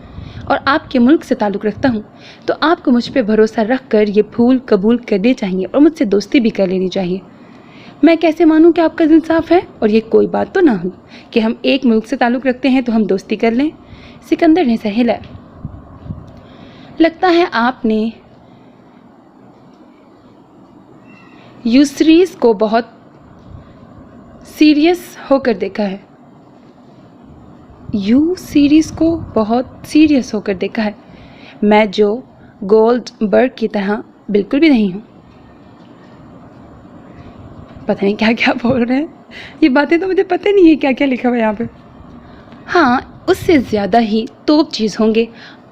اور آپ کے ملک سے تعلق رکھتا ہوں تو آپ کو مجھ پہ بھروسہ رکھ کر یہ پھول قبول کرنے چاہیے اور مجھ سے دوستی بھی کر لینی چاہیے. میں کیسے مانوں کہ آپ کا دل صاف ہے؟ اور یہ کوئی بات تو نہ ہو کہ ہم ایک ملک سے تعلق رکھتے ہیں تو ہم دوستی کر لیں. سکندر نے سر ہلایا. لگتا ہے آپ نے یوسریز کو بہت سیریس ہو کر دیکھا ہے. یو سیریز کو بہت سیریس ہو کر دیکھا ہے. میں جو گولڈ برگ کی طرح بالکل بھی نہیں ہوں. پتہ نہیں کیا کیا بول رہے ہیں. یہ باتیں تو مجھے پتہ نہیں ہے کیا کیا لکھا ہوا ہے یہاں پہ. ہاں اس سے زیادہ ہی توپ چیز ہوں گے.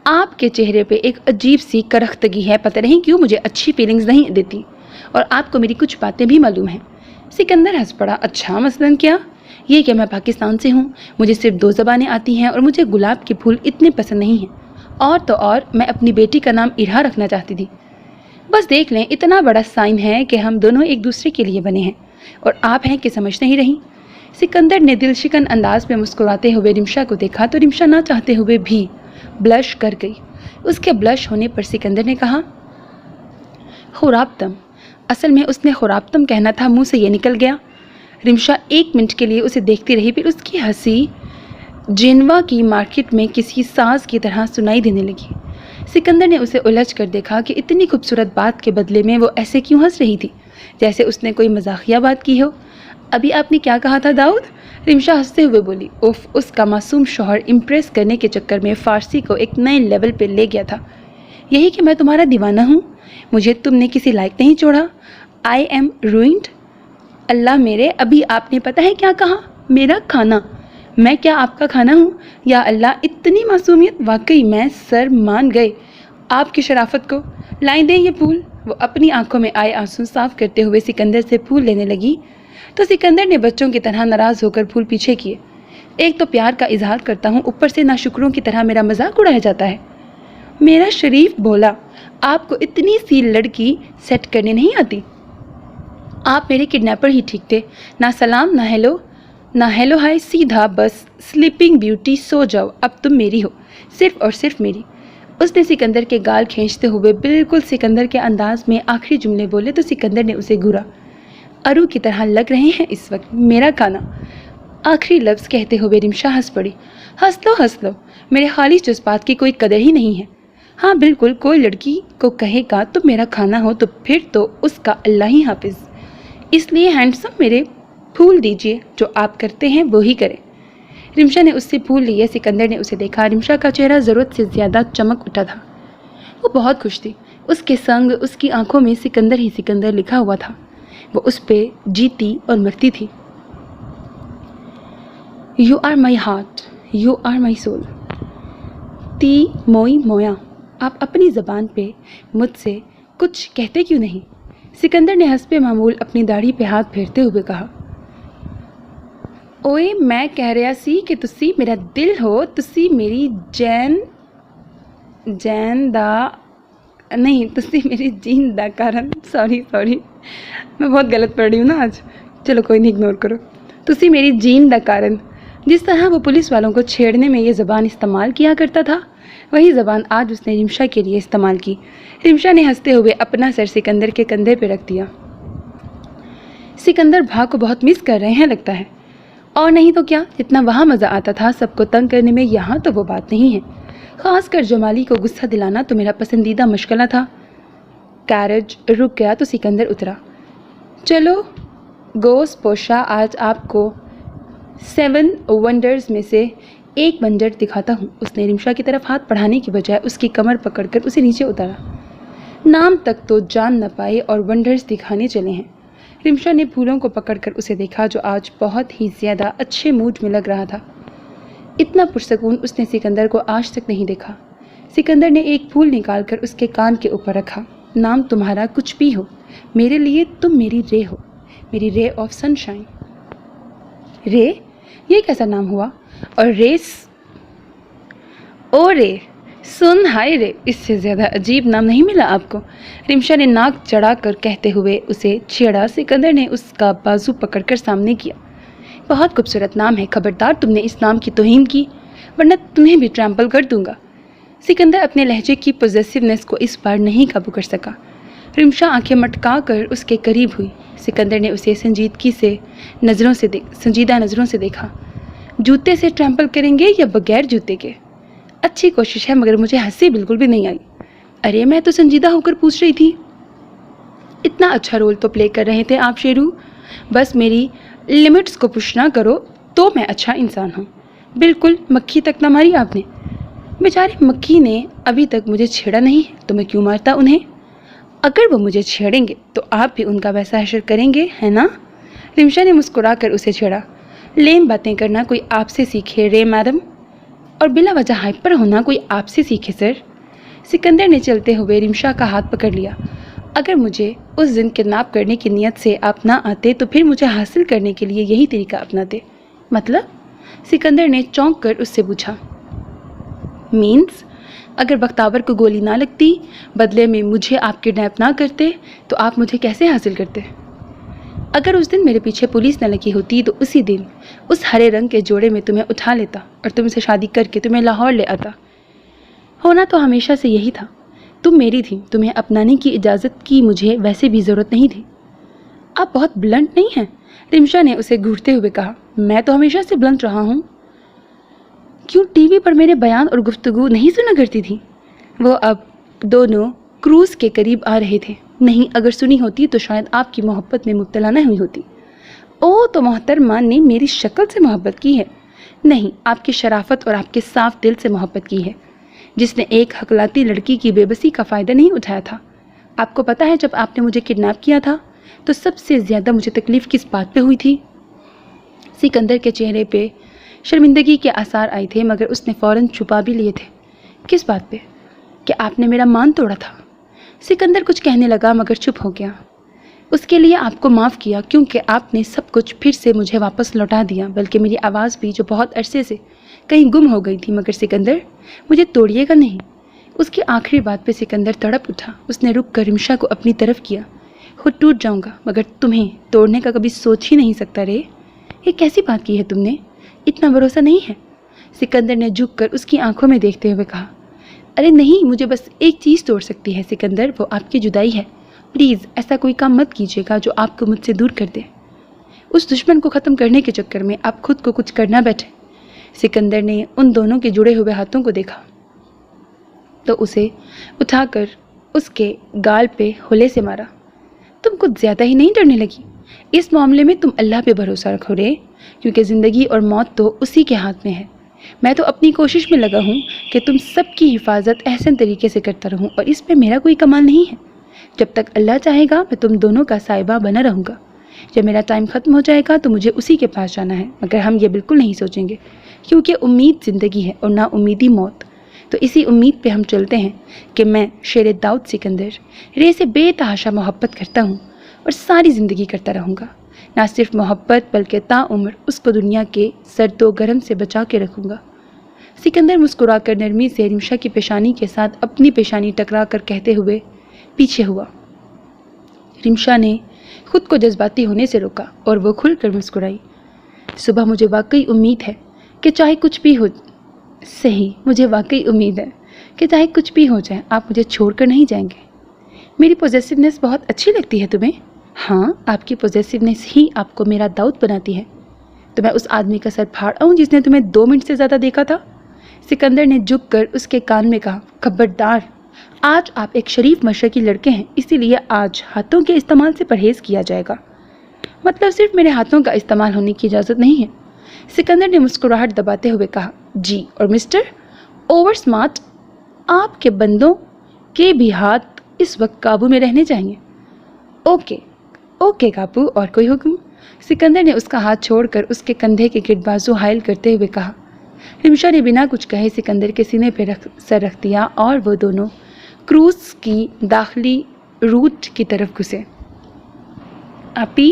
آپ کے چہرے پہ ایک عجیب سی کرختگی ہے. پتہ نہیں کیوں مجھے اچھی فیلنگز نہیں دیتی اور آپ کو میری کچھ باتیں بھی معلوم ہیں. سکندر ہنس پڑا. اچھا مثلاً کیا؟ یہ کہ میں پاکستان سے ہوں، مجھے صرف 2 زبانیں آتی ہیں اور مجھے گلاب کے پھول اتنے پسند نہیں ہیں. اور تو اور میں اپنی بیٹی کا نام ارہا رکھنا چاہتی تھی. بس دیکھ لیں اتنا بڑا سائن ہے کہ ہم دونوں ایک دوسرے کے لیے بنے ہیں اور آپ ہیں کہ سمجھ نہیں رہی. سکندر نے دل شکن انداز میں مسکراتے ہوئے رمشا کو دیکھا تو رمشا نہ چاہتے ہوئے بھی بلش کر گئی. اس کے بلش ہونے پر سکندر نے کہا، خرابتم. اصل میں اس نے خرابتم کہنا تھا، منہ سے یہ نکل گیا. رمشا 1 منٹ کے لیے اسے دیکھتی رہی. پھر اس کی ہنسی جینوا کی مارکیٹ میں کسی ساز کی طرح سنائی دینے لگی. सिकंदर ने उसे उलझ कर देखा कि इतनी खूबसूरत बात के बदले में वो ऐसे क्यों हंस रही थी, जैसे उसने कोई मजाकिया बात की हो। अभी आपने क्या कहा था दाऊद? रिमशा हंसते हुए बोली। उफ, उसका मासूम शौहर इम्प्रेस करने के चक्कर में फारसी को एक नए लेवल पे ले गया था। यही कि मैं तुम्हारा दीवाना हूँ, मुझे तुमने किसी लायक नहीं छोड़ा। I am ruined. अल्लाह मेरे, अभी आपने पता है क्या कहा? मेरा खाना। मैं क्या आपका खाना हूँ? या अल्लाह, इतनी मासूमियत! वाकई मैं सर मान गए आपकी शराफत को। लाइन दें ये फूल। वो अपनी आंखों में आए आंसू साफ करते हुए सिकंदर से फूल लेने लगी तो सिकंदर ने बच्चों की तरह नाराज़ होकर फूल पीछे किए। एक तो प्यार का इजहार करता हूँ, ऊपर से नाशुक्रों की तरह मेरा मजाक उड़ाया जाता है। मेरा शरीफ भोला, आपको इतनी सी लड़की सेट करने नहीं आती। आप मेरे किडनैपर ही ठीक थे। ना सलाम, ना हेलो हाय, सीधा बस स्लीपिंग ब्यूटी, सो जाओ, अब तुम मेरी हो, सिर्फ और सिर्फ मेरी। उसने सिकंदर के गाल खींचते हुए बिल्कुल सिकंदर के अंदाज में आखिरी जुमले बोले तो सिकंदर ने उसे घूरा। अरू की तरह लग रहे हैं इस वक्त, मेरा खाना। आखिरी लफ्ज़ कहते हुए रिमशा हंस पड़ी। हंस लो, मेरे खालिश जज्बात की कोई कदर ही नहीं है। हाँ बिल्कुल, कोई लड़की को कहेगा तुम मेरा खाना हो तो फिर तो उसका अल्लाह ही हाफिज। इसलिए हैंडसम मेरे फूल दीजिए, जो आप करते हैं वो ही करें। रिमशा ने उससे फूल लिए। सिकंदर ने उसे देखा। रिमशा का चेहरा ज़रूरत से ज़्यादा चमक उठा था। वो बहुत खुश थी। उसके संग उसकी आंखों में सिकंदर ही सिकंदर लिखा हुआ था। वो उस पे जीती और मरती थी। You are my heart, you are my soul, ती मोई मोया। आप अपनी ज़बान पे मुझसे कुछ कहते क्यों नहीं? सिकंदर ने हंसपे मामूल अपनी दाढ़ी पे हाथ फेरते हुए कहा। ओए, मैं कह रहा सी कि तुसी मेरा दिल हो, तुसी मेरी तुसी मेरी जीन दा कारण। सॉरी मैं बहुत गलत पढ़ रही हूँ ना आज। चलो कोई नहीं, इग्नोर करो। तुसी मेरी जीन दा कारण। जिस तरह वो पुलिस वालों को छेड़ने में ये ज़बान इस्तेमाल किया करता था, वही ज़बान आज उसने रिमशा के लिए इस्तेमाल की। रिमशा ने हंसते हुए अपना सर सिकंदर के कंधे पर रख दिया। सिकंदर भा को बहुत मिस कर रहे हैं लगता है। और नहीं तो क्या, जितना वहाँ मज़ा आता था सबको तंग करने में, यहाँ तो वो बात नहीं है। ख़ास कर जमाली को गुस्सा दिलाना तो मेरा पसंदीदा मशगला था। कैरेज रुक गया तो सिकंदर उतरा। चलो गोस पोशा, आज आपको 7 वंडर्स में से एक वंडर दिखाता हूँ। उसने रिमशा की तरफ हाथ बढ़ाने की बजाय उसकी कमर पकड़कर उसे नीचे उतारा। नाम तक तो जान न पाए और वंडर्स दिखाने चले हैं। रिमशा ने फूलों को पकड़कर उसे देखा, जो आज बहुत ही ज़्यादा अच्छे मूड में लग रहा था। इतना पुरसकून उसने सिकंदर को आज तक नहीं देखा। सिकंदर ने एक फूल निकालकर उसके कान के ऊपर रखा। नाम तुम्हारा कुछ भी हो, मेरे लिए तुम मेरी रे हो, मेरी रे ऑफ सनशाइन। रे? ये कैसा नाम हुआ? और रेस? ओ रे, सुन, हाय रे, इससे ज़्यादा अजीब नाम नहीं मिला आपको। रिमशा ने नाक चढ़ा कर कहते हुए उसे छेड़ा। सिकंदर ने उसका बाजू पकड़कर सामने किया। बहुत खूबसूरत नाम है, खबरदार तुमने इस नाम की तौहीन की वरना तुम्हें भी ट्रैम्पल कर दूंगा। सिकंदर अपने लहजे की पॉजेसिवनेस को इस बार नहीं काबू कर सका। रिमशा आंखें मटका कर उसके करीब हुई। सिकंदर ने उसे संजीदा नज़रों से देखा। जूते से ट्रैम्पल करेंगे या बगैर जूते के? अच्छी कोशिश है, मगर मुझे हंसी बिल्कुल भी नहीं आई। अरे मैं तो संजीदा होकर पूछ रही थी। इतना अच्छा रोल तो प्ले कर रहे थे आप शेरू। बस मेरी लिमिट्स को पुश ना करो तो मैं अच्छा इंसान हूँ। बिल्कुल मक्खी तक ना मारी आपने। बेचारी मक्खी ने अभी तक मुझे छेड़ा नहीं तो मैं क्यों मारता उन्हें? अगर वो मुझे छेड़ेंगे तो आप भी उनका वैसा हशर करेंगे, है ना? रिमशा ने मुस्कुरा कर उसे छेड़ा। लेम बातें करना कोई आपसे सीखे रे मैडम, और बिला वजह हाइपर होना कोई आपसे सीखे सर। सिकंदर ने चलते हुए रिमशा का हाथ पकड़ लिया। अगर मुझे उस दिन किडनैप करने की नीयत से आप ना आते तो फिर मुझे हासिल करने के लिए यही तरीका अपनाते। मतलब? सिकंदर ने चौंक कर उससे पूछा। मीन्स अगर बख्तावर को गोली ना लगती, बदले में मुझे आप किडनैप ना करते, तो आप मुझे कैसे हासिल करते? अगर उस दिन मेरे पीछे पुलिस न लगी होती तो उसी दिन उस हरे रंग के जोड़े में तुम्हें उठा लेता और तुमसे शादी करके तुम्हें लाहौर ले आता। होना तो हमेशा से यही था। तुम मेरी थी, तुम्हें अपनाने की इजाज़त की मुझे वैसे भी ज़रूरत नहीं थी। आप बहुत ब्लंट नहीं हैं, रिमशा ने उसे घूरते हुए कहा। मैं तो हमेशा से ब्लंट रहा हूँ। क्यों टीवी पर मेरे बयान और गुफ्तगू नहीं सुना करती थी? وہ اب دونوں کروز کے قریب آ رہے تھے۔ نہیں، اگر سنی ہوتی تو شاید آپ کی محبت میں مبتلا نہ ہوئی ہوتی۔ او، تو محترمہ نے میری شکل سے محبت کی ہے؟ نہیں، آپ کی شرافت اور آپ کے صاف دل سے محبت کی ہے، جس نے ایک حقلاتی لڑکی کی بے بسی کا فائدہ نہیں اٹھایا تھا۔ آپ کو پتہ ہے جب آپ نے مجھے کڈنیپ کیا تھا تو سب سے زیادہ مجھے تکلیف کس بات پہ ہوئی تھی؟ سکندر کے چہرے پہ شرمندگی کے آثار آئے تھے، مگر اس نے فوراً چھپا بھی لیے تھے۔ کس بات پہ؟ کہ آپ نے میرا مان توڑا تھا۔ سکندر کچھ کہنے لگا مگر چپ ہو گیا۔ اس کے لیے آپ کو معاف کیا کیونکہ آپ نے سب کچھ پھر سے مجھے واپس لوٹا دیا، بلکہ میری آواز بھی جو بہت عرصے سے کہیں گم ہو گئی تھی۔ مگر سکندر، مجھے توڑیے گا نہیں۔ اس کی آخری بات پہ سکندر تڑپ اٹھا۔ اس نے رک کر رمشا کو اپنی طرف کیا۔ خود ٹوٹ جاؤں گا مگر تمہیں توڑنے کا کبھی سوچ ہی نہیں سکتا رے۔ یہ کیسی بات کی ہے تم نے؟ اتنا بھروسہ نہیں ہے؟ سکندر نے جھک کر اس کی آنکھوں میں دیکھتے ہوئے کہا۔ ارے نہیں، مجھے بس ایک چیز توڑ سکتی ہے سکندر، وہ آپ کی جدائی ہے۔ پلیز ایسا کوئی کام مت کیجیے گا جو آپ کو مجھ سے دور کر دے۔ اس دشمن کو ختم کرنے کے چکر میں آپ خود کو کچھ کرنا بیٹھے۔ سکندر نے ان دونوں کے جڑے ہوئے ہاتھوں کو دیکھا تو اسے اٹھا کر اس کے گال پہ ہولے سے مارا۔ تم کچھ زیادہ ہی نہیں ڈرنے لگی؟ اس معاملے میں تم اللہ پہ بھروسہ رکھو رے، کیونکہ زندگی اور موت تو اسی کے ہاتھ میں ہے۔ میں تو اپنی کوشش میں لگا ہوں کہ تم سب کی حفاظت احسن طریقے سے کرتا رہوں، اور اس میں میرا کوئی کمال نہیں ہے۔ جب تک اللہ چاہے گا میں تم دونوں کا صاحبہ بنا رہوں گا۔ جب میرا ٹائم ختم ہو جائے گا تو مجھے اسی کے پاس جانا ہے، مگر ہم یہ بالکل نہیں سوچیں گے، کیونکہ امید زندگی ہے اور نا امیدی موت۔ تو اسی امید پہ ہم چلتے ہیں کہ میں شیر داؤد سکندر رے سے بے تحاشا محبت کرتا ہوں اور ساری زندگی کرتا رہوں گا۔ نہ صرف محبت بلکہ تا عمر اس کو دنیا کے سرد و گرم سے بچا کے رکھوں گا۔ سکندر مسکرا کر نرمی سے رمشا کی پیشانی کے ساتھ اپنی پیشانی ٹکرا کر کہتے ہوئے پیچھے ہوا۔ رمشا نے خود کو جذباتی ہونے سے روکا اور وہ کھل کر مسکرائی۔ صبح مجھے واقعی امید ہے کہ چاہے کچھ بھی ہو، صحیح، مجھے واقعی امید ہے کہ چاہے کچھ بھی ہو جائے آپ مجھے چھوڑ کر نہیں جائیں گے۔ میری پوزیسونیس بہت اچھی لگتی ہے تمہیں؟ ہاں، آپ کی پوزیسونیس ہی آپ کو میرا داؤد بناتی ہے۔ تو میں اس آدمی کا سر پھاڑ آؤں جس نے تمہیں 2 منٹ سے زیادہ دیکھا تھا؟ سکندر نے جھک کر اس کے کان میں کہا۔ خبردار، آج آپ ایک شریف مشرقی لڑکے ہیں، اسی لیے آج ہاتھوں کے استعمال سے پرہیز کیا جائے گا۔ مطلب صرف میرے ہاتھوں کا استعمال ہونے کی اجازت نہیں ہے؟ سکندر نے مسکراہٹ دباتے ہوئے کہا۔ جی، اور مسٹر اوور سمارٹ، آپ کے بندوں کے بھی ہاتھ اس وقت قابو میں رہنے چاہیے۔ اوکے اوکے کاپو، اور کوئی حکم؟ سکندر نے اس کا ہاتھ چھوڑ کر اس کے کندھے کے گرد بازو حائل کرتے ہوئے کہا۔ رمشا نے بنا کچھ کہے سکندر کے سینے پہ سر رکھ دیا اور وہ دونوں کروز کی داخلی روٹ کی طرف گھسے۔ آپی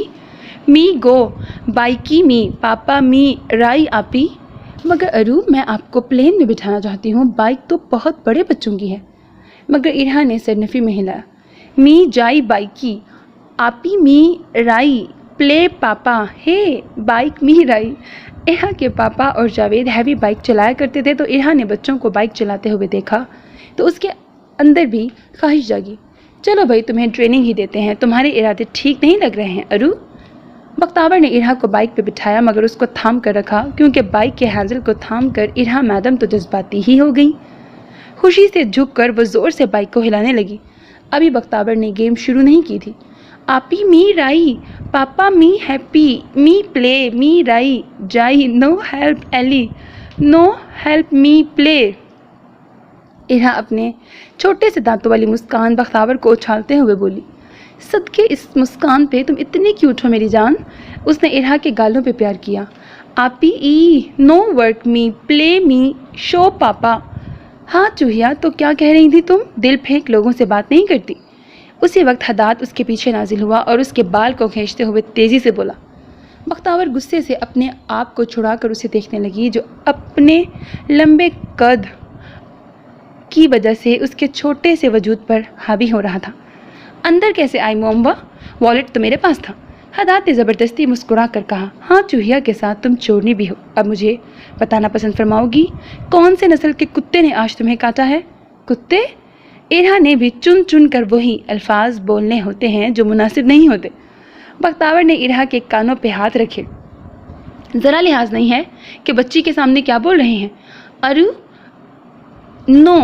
می گو بائیکی می پاپا می رائی آپی۔ مگر ارو، میں آپ کو پلین میں بٹھانا چاہتی ہوں، بائک تو بہت بڑے بچوں کی ہے۔ مگر ارہا نے سرنفی میں ہلایا۔ می جائی بائیکی آپی می رائی پلے پاپا ہے بائک می رائی۔ ارہا کے پاپا اور جاوید ہیوی بائک چلایا کرتے تھے، تو ارہا نے بچوں کو بائک چلاتے ہوئے دیکھا تو اس کے اندر بھی خواہش جاگی۔ چلو بھائی، تمہیں ٹریننگ ہی دیتے ہیں، تمہارے ارادے ٹھیک نہیں لگ رہے ہیں ارو۔ بختاور نے ارہا کو بائک پہ بٹھایا مگر اس کو تھام کر رکھا، کیونکہ بائک کے ہینڈل کو تھام کر ارہا میڈم تو جذباتی ہی ہو گئی۔ خوشی سے جھک کر وہ زور سے بائک کو ہلانے لگی۔ ابھی بختاور نے گیم شروع نہیں کی تھی۔ آپی می رائی پاپا می ہیپی می پلے می رائی جائی نو ہیلپ ایلی نو ہیلپ می پلے۔ ارہا اپنے چھوٹے سے دانتوں والی مسکان بختاور کو اچھالتے ہوئے بولی۔ صدقے اس مسکان پہ تم اتنی کیوٹ ہو میری جان۔ اس نے ارہا کے گالوں پہ پیار کیا۔ آپی ای نو ورک می پلے می شو پاپا۔ ہاں چوہیا، تو کیا کہہ رہی تھی تم؟ دل پھینک لوگوں سے بات نہیں کرتی۔ اسی وقت حداد اس کے پیچھے نازل ہوا اور اس کے بال کو کھینچتے ہوئے تیزی سے بولا۔ بختاور غصے سے اپنے آپ کو چھڑا کر اسے دیکھنے لگی، جو اپنے لمبے قد کی وجہ سے اس کے چھوٹے سے وجود پر حاوی ہو رہا تھا۔ اندر کیسے آئی مومبا؟ والیٹ تو میرے پاس تھا۔ حداد نے زبردستی مسکرا کر کہا۔ ہاں چوہیا کے ساتھ تم چورنی بھی ہو۔ اب مجھے بتانا پسند فرماؤ گی، کون سے نسل کے کتے نے آج تمہیں کاٹا ہے؟ کتے؟ ارہا نے بھی چن چن کر وہی الفاظ بولنے ہوتے ہیں جو مناسب نہیں ہوتے۔ بختاور نے ارہا کے کانوں پہ ہاتھ رکھے۔ ذرا لحاظ نہیں ہے کہ بچی کے سامنے کیا بول رہے ہیں؟ ارو نو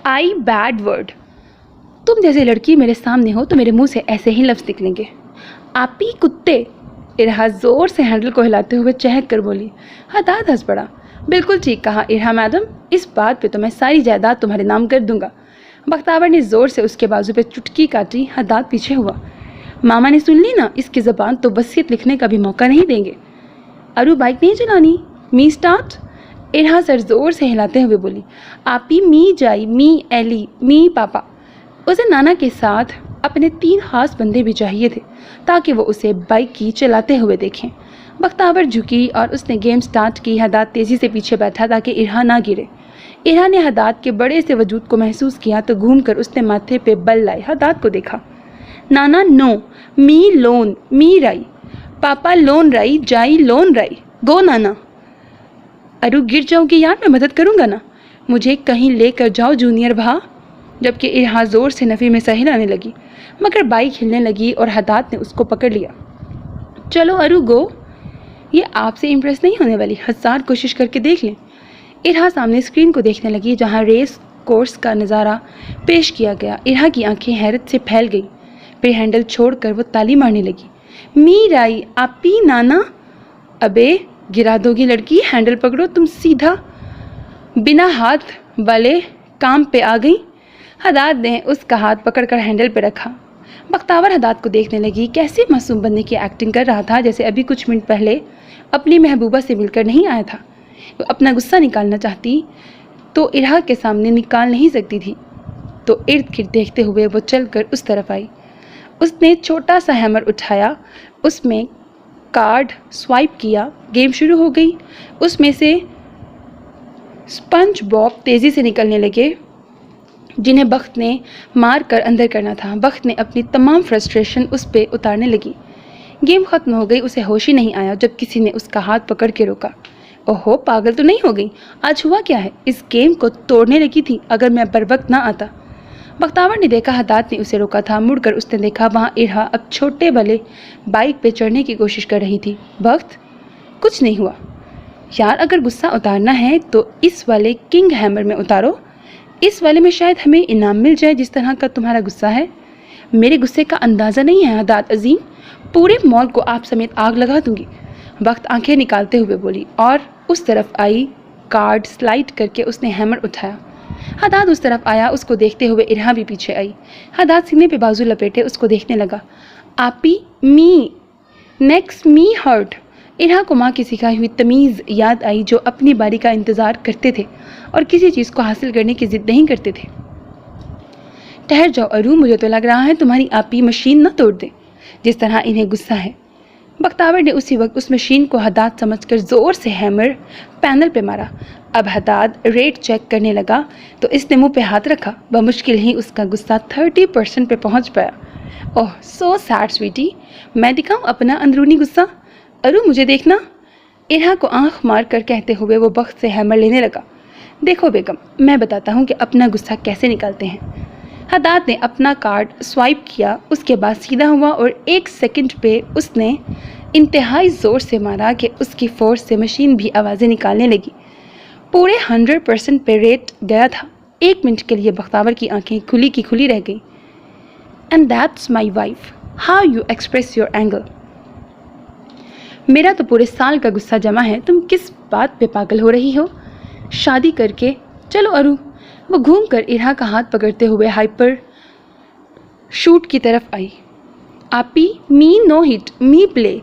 आई बैड वर्ड। तुम जैसी लड़की मेरे सामने हो तो मेरे मुंह से ऐसे ही लफ्ज़ निकलेंगे। आप ही कुत्ते। इरहा ज़ोर से हैंडल को हिलाते हुए चहक कर बोली। हदाद हंस पड़ा। बिल्कुल ठीक कहा इरहा मैडम, इस बात पे तो मैं सारी जायदाद तुम्हारे नाम कर दूंगा। बख्तावर ने ज़ोर से उसके बाजू पे चुटकी काटी। हदाद पीछे हुआ। मामा ने सुन ली ना, इसकी ज़बान तो वसीयत लिखने का भी मौका नहीं देंगे। अरू बाइक नहीं चलानी? मी स्टार्ट। इरहा सर ज़ोर से हिलाते हुए बोली। आपी मी जाई, मी एली, मी पापा। उसे नाना के साथ अपने 3 खास बंदे भी चाहिए थे ताकि वो उसे बाइक की चलाते हुए देखें। बख्तावर झुकी और उसने गेम स्टार्ट की। हदाद तेज़ी से पीछे बैठा ताकि इरहा ना गिरे। इरहा ने हदाद के बड़े से वजूद को महसूस किया तो घूमकर उसने माथे पे बल लाए हदाद को देखा। नाना नो, मी लोन, मी राई, पापा लोन राई, जाई लोन राई, गो नाना। अरू गिर जाओगी यार, मैं मदद करूँगा ना, मुझे कहीं लेकर जाओ जूनियर भा। जबकि इरहा ज़ोर से नफ़ी में सही लाने लगी मगर बाइक हिलने लगी और हदाद ने उसको पकड़ लिया। चलो अरू गो। ये आपसे इम्प्रेस नहीं होने वाली, 1000 कोशिश करके देख लें। इरहा सामने स्क्रीन को देखने लगी जहाँ रेस कोर्स का नज़ारा पेश किया गया। इरहा की आंखें हैरत से फैल गई। फिर हैंडल छोड़कर वो ताली मारने लगी। मी राई, आपी नाना। अबे गिरा दोगी लड़की, हैंडल पकड़ो, तुम सीधा बिना हाथ वाले काम पे आ गई। हदाद ने उसका हाथ पकड़कर हैंडल पे रखा। बख्तावर हदाद को देखने लगी। कैसे मासूम बनने की एक्टिंग कर रहा था जैसे अभी कुछ मिनट पहले अपनी महबूबा से मिलकर नहीं आया था। वो अपना गुस्सा निकालना चाहती तो इरहा के सामने निकाल नहीं सकती थी। तो इर्द गिर्द देखते हुए वो चलकर उस तरफ आई। उसने छोटा सा हैमर उठाया, उसमें कार्ड स्वाइप किया, गेम शुरू हो गई। उसमें से स्पंज बॉब तेज़ी से निकलने लगे जिन्हें बख्त ने मार कर अंदर करना था। बख्त ने अपनी तमाम फ्रस्ट्रेशन उस पर उतारने लगी। गेम ख़त्म हो गई। उसे होश ही नहीं आया जब किसी ने उसका हाथ पकड़ के रोका। ओहो, पागल तो नहीं हो गई? आज हुआ क्या है? इस गेम को तोड़ने लगी थी अगर मैं बर वक्त ना आता। बख्तावर ने देखा हदाद ने उसे रोका था। मुड़कर उसने देखा वहाँ इरहा अब छोटे वाले बाइक पे चढ़ने की कोशिश कर रही थी। वक्त कुछ नहीं हुआ। यार अगर गुस्सा उतारना है तो इस वाले किंग हैमर में उतारो। इस वाले में शायद हमें इनाम मिल जाए जिस तरह का तुम्हारा गुस्सा है। मेरे गुस्से का अंदाज़ा नहीं है हदाद अजीम, पूरे मॉल को आप समेत आग लगा दूंगी। वक्त आंखें निकालते हुए बोली और उस तरफ आई। कार्ड स्लाइड करके उसने हैमर उठाया। हदाद उस तरफ आया। उसको देखते हुए इरहा भी पीछे आई। हदाद सीने पे बाजू लपेटे उसको देखने लगा। आपी मी नेक्स्ट मी हर्ट। इरहा को माँ की सिखाई हुई तमीज़ याद आई जो अपनी बारी का इंतज़ार करते थे और किसी चीज़ को हासिल करने की ज़िद नहीं करते थे। ठहर जाओ अरू, मुझे तो लग रहा है तुम्हारी आपी मशीन ना तोड़ दे जिस तरह इन्हें गुस्सा है। बख्तावर ने उसी वक्त उस मशीन को हदाद समझकर ज़ोर से हैमर पैनल पे मारा। अब हदाद रेट चेक करने लगा तो इसने मुंह पे हाथ रखा। बमुश्किल ही उसका गुस्सा 30% पे पहुंच पाया। ओह सो सैड स्वीटी, मैं दिखाऊं अपना अंदरूनी गुस्सा? अरू मुझे देखना। इरहा को आंख मार कर कहते हुए वो बख्त से हैमर लेने लगा। देखो बेगम, मैं बताता हूँ कि अपना गुस्सा कैसे निकालते हैं। हदाद ने अपना कार्ड स्वाइप किया, उसके बाद सीधा हुआ और 1 सेकंड पे उसने इंतहाई ज़ोर से मारा कि उसकी फोर्स से मशीन भी आवाज़ें निकालने लगी। पूरे 100% पे रेट गया था। 1 मिनट के लिए बख्तावर की आंखें खुली की खुली रह गई। And that's my wife, how you express your anger. मेरा तो पूरे साल का गुस्सा जमा है, तुम किस बात पे पागल हो रही हो? शादी करके चलो अरू। वो घूमकर इरहा का हाथ पकड़ते हुए हाइपर शूट की तरफ आई। आपी मी नो हिट, मी प्ले।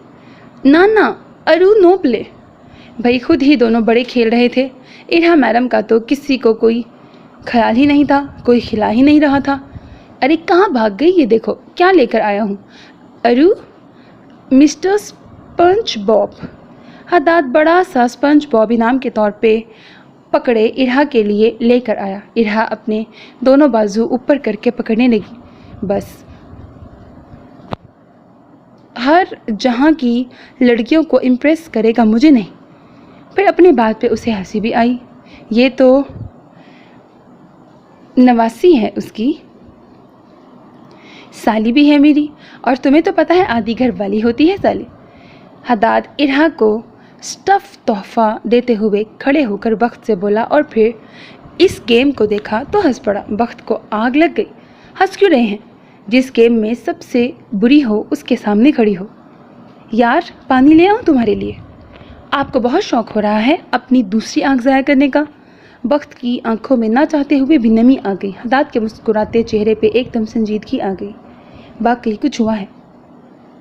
ना ना अरू नो प्ले। भाई खुद ही दोनों बड़े खेल रहे थे। इरहा मैडम का तो किसी को कोई ख्याल ही नहीं था, कोई खिला ही नहीं रहा था। अरे कहाँ भाग गई? ये देखो क्या लेकर आया हूँ। अरू मिस्टर स्पंज बॉब। हदाद बड़ा सा स्पंज बॉब इनाम के तौर पे पकड़े इरहा के लिए लेकर आया। इरहा अपने दोनों बाजू ऊपर करके पकड़ने लगी। बस हर जहाँ की लड़कियों को इम्प्रेस करेगा, मुझे नहीं। फिर अपनी बात पे उसे हंसी भी आई। ये तो नवासी है उसकी, साली भी है मेरी, और तुम्हें तो पता है आधी घर वाली होती है साली। हदाद इरहा को स्टफ़ तोहफ़ा देते हुए खड़े होकर वक्त से बोला और फिर इस गेम को देखा तो हंस पड़ा। बख्त को आग लग गई। हंस क्यों रहे हैं? जिस गेम में सबसे बुरी हो उसके सामने खड़ी हो। यार पानी ले आऊँ तुम्हारे लिए? आपको बहुत शौक हो रहा है अपनी दूसरी आंख ज़ाया करने का। बख्त की आंखों में ना चाहते हुए भी नमी आ गई। हदाद के मुस्कुराते चेहरे पे एकदम संजीदगी आ गई। बाकी कुछ हुआ है?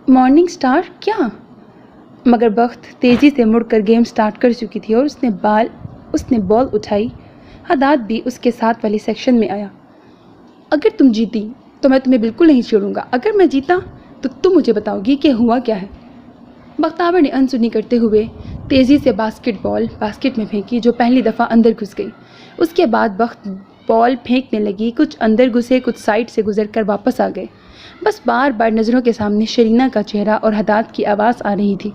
मॉर्निंग स्टार क्या? मगर बख्त तेज़ी से मुड़कर गेम स्टार्ट कर चुकी थी और उसने बॉल उठाई। हदाद भी उसके साथ वाले सेक्शन में आया। अगर तुम जीती तो मैं तुम्हें बिल्कुल नहीं छोड़ूंगा। अगर मैं जीता तो तुम मुझे बताओगी कि हुआ क्या है। बख्तावर ने अनसुनी करते हुए तेज़ी से बास्केट में फेंकी जो पहली दफ़ा अंदर घुस गई। उसके बाद बख्त बॉल फेंकने लगी। कुछ अंदर घुसे, कुछ साइड से गुजर कर वापस आ गए। बस बार बार नज़रों के सामने शरीना का चेहरा और हदाद की आवाज़ आ रही थी।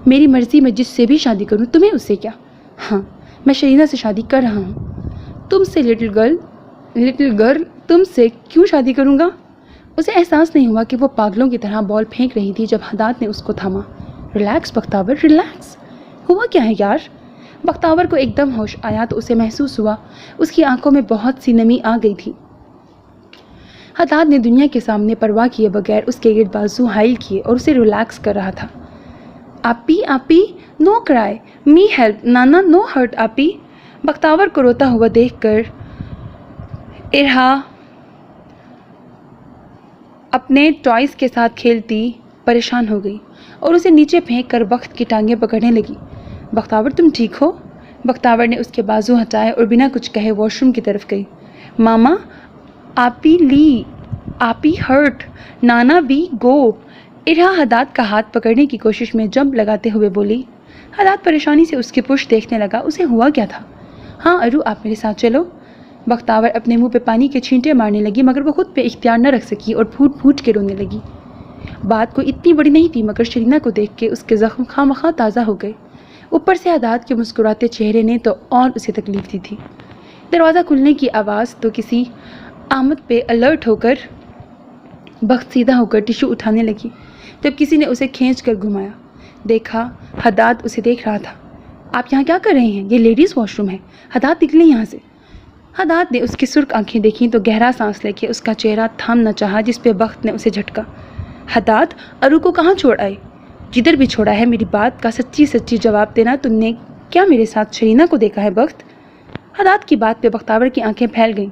मेरी मर्ज़ी मैं जिससे भी शादी करूं, तुम्हें उससे क्या? हाँ, मैं शरीना से शादी कर रहा हूँ। तुमसे लिटिल गर्ल तुमसे क्यों शादी करूँगा? उसे एहसास नहीं हुआ कि वो पागलों की तरह बॉल फेंक रही थी जब हदाद ने उसको थामा। Relax Bakhtawar, relax. हुआ क्या है यार? बख्तावर को एकदम होश आया तो उसे महसूस हुआ उसकी आंखों में बहुत सी नमी आ गई थी। हदाद ने दुनिया के सामने परवाह किए बगैर उसके गिर्द बाजू हाइल किए और उसे रिलैक्स कर रहा था। आपी नो क्राई, मी हेल्प, नाना नो हर्ट आपी। बख्तावर को रोता हुआ देखकर इरहा अपने टॉयज़ के साथ खेलती परेशान हो गई और उसे नीचे फेंक कर बख्त की टांगें पकड़ने लगी। बख्तावर तुम ठीक हो? बख्तावर ने उसके बाजू हटाए और बिना कुछ कहे वॉशरूम की तरफ गई। मामा आपी hurt, Nana be go. Irha हदाद का हाथ पकड़ने की कोशिश में जंप लगाते हुए बोली। हदाद परेशानी से उसकी पुश देखने लगा। उसे हुआ क्या था? हाँ अरु, आप मेरे साथ चलो। बख्तावर अपने मुंह पे पानी के छींटे मारने लगी मगर वो खुद पे इख्तियार न रख सकी और फूट फूट के रोने लगी। बात कोई इतनी बड़ी नहीं थी मगर शरीना को देख के उसके ज़ख्म खामखा ताज़ा हो गए। ऊपर से हदाद के मुस्कुराते चेहरे ने तो और उसे तकलीफ दी थी। दरवाज़ा खुलने की आवाज़ तो किसी आमद पे अलर्ट होकर बख्त सीधा होकर टिश्यू उठाने लगी जब किसी ने उसे खींच कर घुमाया। देखा हदाद उसे देख रहा था। आप यहाँ क्या कर रहे हैं? ये लेडीज़ वॉशरूम है। हदाद निकले यहाँ से। हदाद ने उसकी सुर्ख आंखें देखीं तो गहरा सांस लेके उसका चेहरा थामना चाहा जिस पे बख्त ने उसे झटका। हदाद, अरु को कहाँ छोड़ आए? जिधर भी छोड़ा है मेरी बात का सच्ची सच्ची जवाब देना। तुमने क्या मेरे साथ शरीना को देखा है बख्त? हदाद की बात पे बख्तावर की आंखें फैल गईं।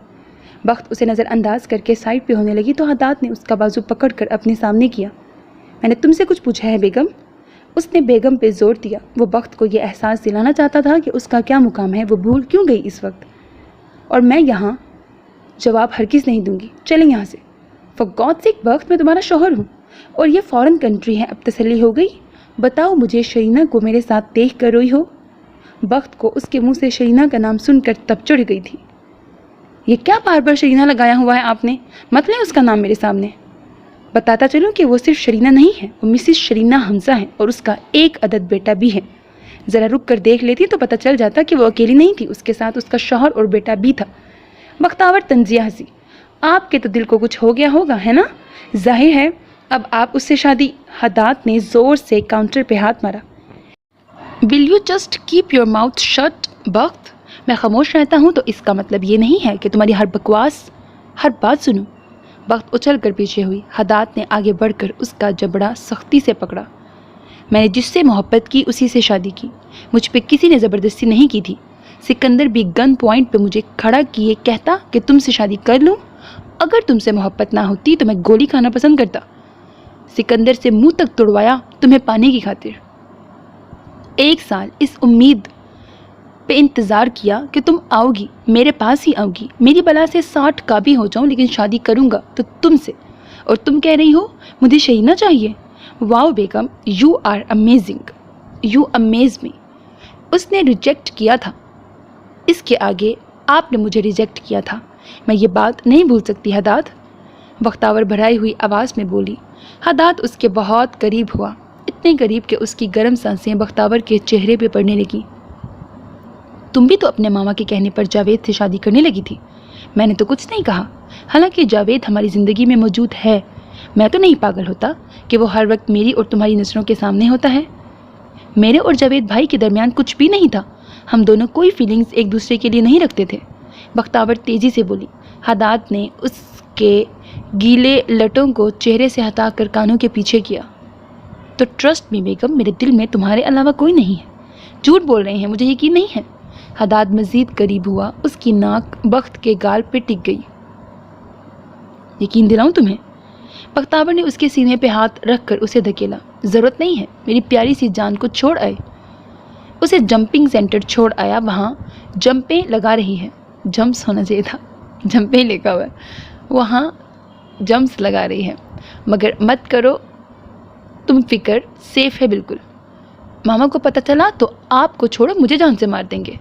बख्त उसे नज़रअंदाज करके साइड पे होने लगी तो हदाद ने उसका बाजू पकड़ कर अपने सामने किया। मैंने तुमसे कुछ पूछा है बेगम? उसने बेगम पे जोर दिया। वो बख्त को ये एहसास दिलाना चाहता था कि उसका क्या मुकाम है। वो भूल क्यों गई इस वक्त? और मैं यहाँ जवाब हरगिज़ नहीं दूंगी। चलें यहाँ से। फॉर गॉड सेक बख्त, मैं तुम्हारा शौहर हूँ और ये फॉरेन कंट्री है। अब तसल्ली हो गई? बताओ मुझे, शरीना को मेरे साथ देख कर रोई हो? बख्त को उसके मुंह से शरीना का नाम सुनकर तब चढ़ गई थी। ये क्या बार बार शरीना लगाया हुआ है आपने? मत लें उसका नाम मेरे सामने। बताता चलूँ कि वो सिर्फ शरीना नहीं है, वो मिसिस शरीना हमजा है और उसका एक अदद बेटा भी है। ज़रा रुक कर देख लेती तो पता चल जाता कि वो अकेली नहीं थी, उसके साथ उसका शौहर और बेटा भी था। बख्तावर तंजिया हंसी। आपके तो दिल को कुछ हो गया होगा, है ना? जाहिर है अब आप उससे शादी। हदाद ने ज़ोर से काउंटर पे हाथ मारा। Will you just keep your mouth shut बख्त? मैं खामोश रहता हूँ तो इसका मतलब ये नहीं है कि तुम्हारी हर बकवास हर बात सुनूं। बख्त उछल कर पीछे हुई। हदाद ने आगे बढ़कर उसका जबड़ा सख्ती से पकड़ा। मैंने जिससे मोहब्बत की उसी से शादी की। मुझ पे किसी ने ज़बरदस्ती नहीं की थी। सिकंदर भी गन पॉइंट पे मुझे खड़ा किए कहता कि तुमसे शादी कर लूँ। अगर तुमसे मोहब्बत ना होती तो मैं गोली खाना पसंद करता। सिकंदर से मुंह तक तुड़वाया तुम्हें पाने की खातिर। 1 साल इस उम्मीद पे इंतज़ार किया कि तुम आओगी, मेरे पास ही आओगी। मेरी बला से 60 का भी हो जाऊं लेकिन शादी करूंगा तो तुमसे। और तुम कह रही हो मुझे शहीना चाहिए। वाओ बेगम, you are amazing, you amaze me. उसने रिजेक्ट किया था। इसके आगे आपने मुझे रिजेक्ट किया था। मैं ये बात नहीं भूल सकती हदाद। बख्तावर भराई हुई आवाज़ में बोली। हदाद उसके बहुत करीब हुआ, इतने करीब कि उसकी गर्म सांसें बख्तावर के चेहरे पे पड़ने लगी। तुम भी तो अपने मामा के कहने पर जावेद से शादी करने लगी थी। मैंने तो कुछ नहीं कहा। हालांकि जावेद हमारी ज़िंदगी में मौजूद है। मैं तो नहीं पागल होता कि वो हर वक्त मेरी और तुम्हारी नज़रों के सामने होता है। मेरे और जावेद भाई के दरमियान कुछ भी नहीं था। हम दोनों कोई फीलिंग्स एक दूसरे के लिए नहीं रखते थे। बख्तावर तेजी से बोली। हदाद ने उसके गीले लटों को चेहरे से हटाकर कानों के पीछे किया। तो ट्रस्ट मी बेगम, मेरे दिल में तुम्हारे अलावा कोई नहीं है। झूठ बोल रहे हैं, मुझे यकीन नहीं है। हदाद मजीद करीब हुआ, उसकी नाक बख्त के गाल पे टिक गई। यकीन दिलाऊं तुम्हें? बख्तावर ने उसके सीने पे हाथ रखकर उसे धकेला। ज़रूरत नहीं है, मेरी प्यारी सी जान को छोड़ आए। उसे जंपिंग सेंटर छोड़ आया, वहाँ जंपें लगा रही है। जंप्स होना चाहिए था, जंपें लिखा हुआ है। वहाँ जंप्स लगा रही है। मगर मत करो तुम फिक्र, सेफ है बिल्कुल। मामा को पता चला तो आपको छोड़ो मुझे जान से मार देंगे।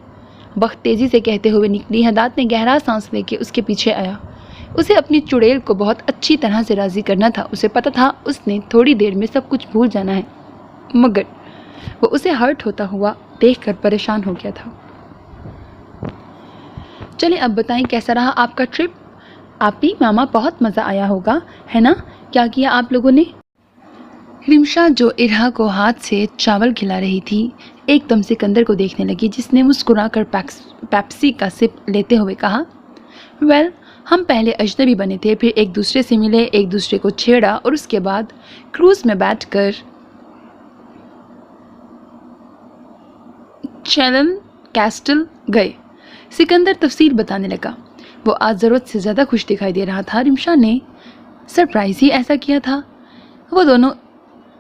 बख्त तेज़ी से कहते हुए निकली। हदाद ने गहरा सांस लेके उसके पीछे आया। उसे अपनी चुड़ैल को बहुत अच्छी तरह से राज़ी करना था। उसे पता था उसने थोड़ी देर में सब कुछ भूल जाना है, मगर वो उसे हर्ट होता हुआ देखकर परेशान हो गया था। चलिए अब बताएं कैसा रहा आपका ट्रिप। आप ही मामा, बहुत मज़ा आया होगा, है ना? क्या किया आप लोगों ने? रिमशा, जो इरहा को हाथ से चावल खिला रही थी, एकदम सिकंदर को देखने लगी, जिसने मुस्कुराकर पेप्सी का सिप लेते हुए कहा, वेल, हम पहले अजनबी बने थे, फिर एक दूसरे से मिले, एक दूसरे को छेड़ा और उसके बाद क्रूज़ में बैठकर चैलन कैस्टल गए। सिकंदर तफसील बताने लगा। वो आज ज़रूरत से ज़्यादा खुश दिखाई दे रहा था। रिमशा ने सरप्राइज ही ऐसा किया था। वो दोनों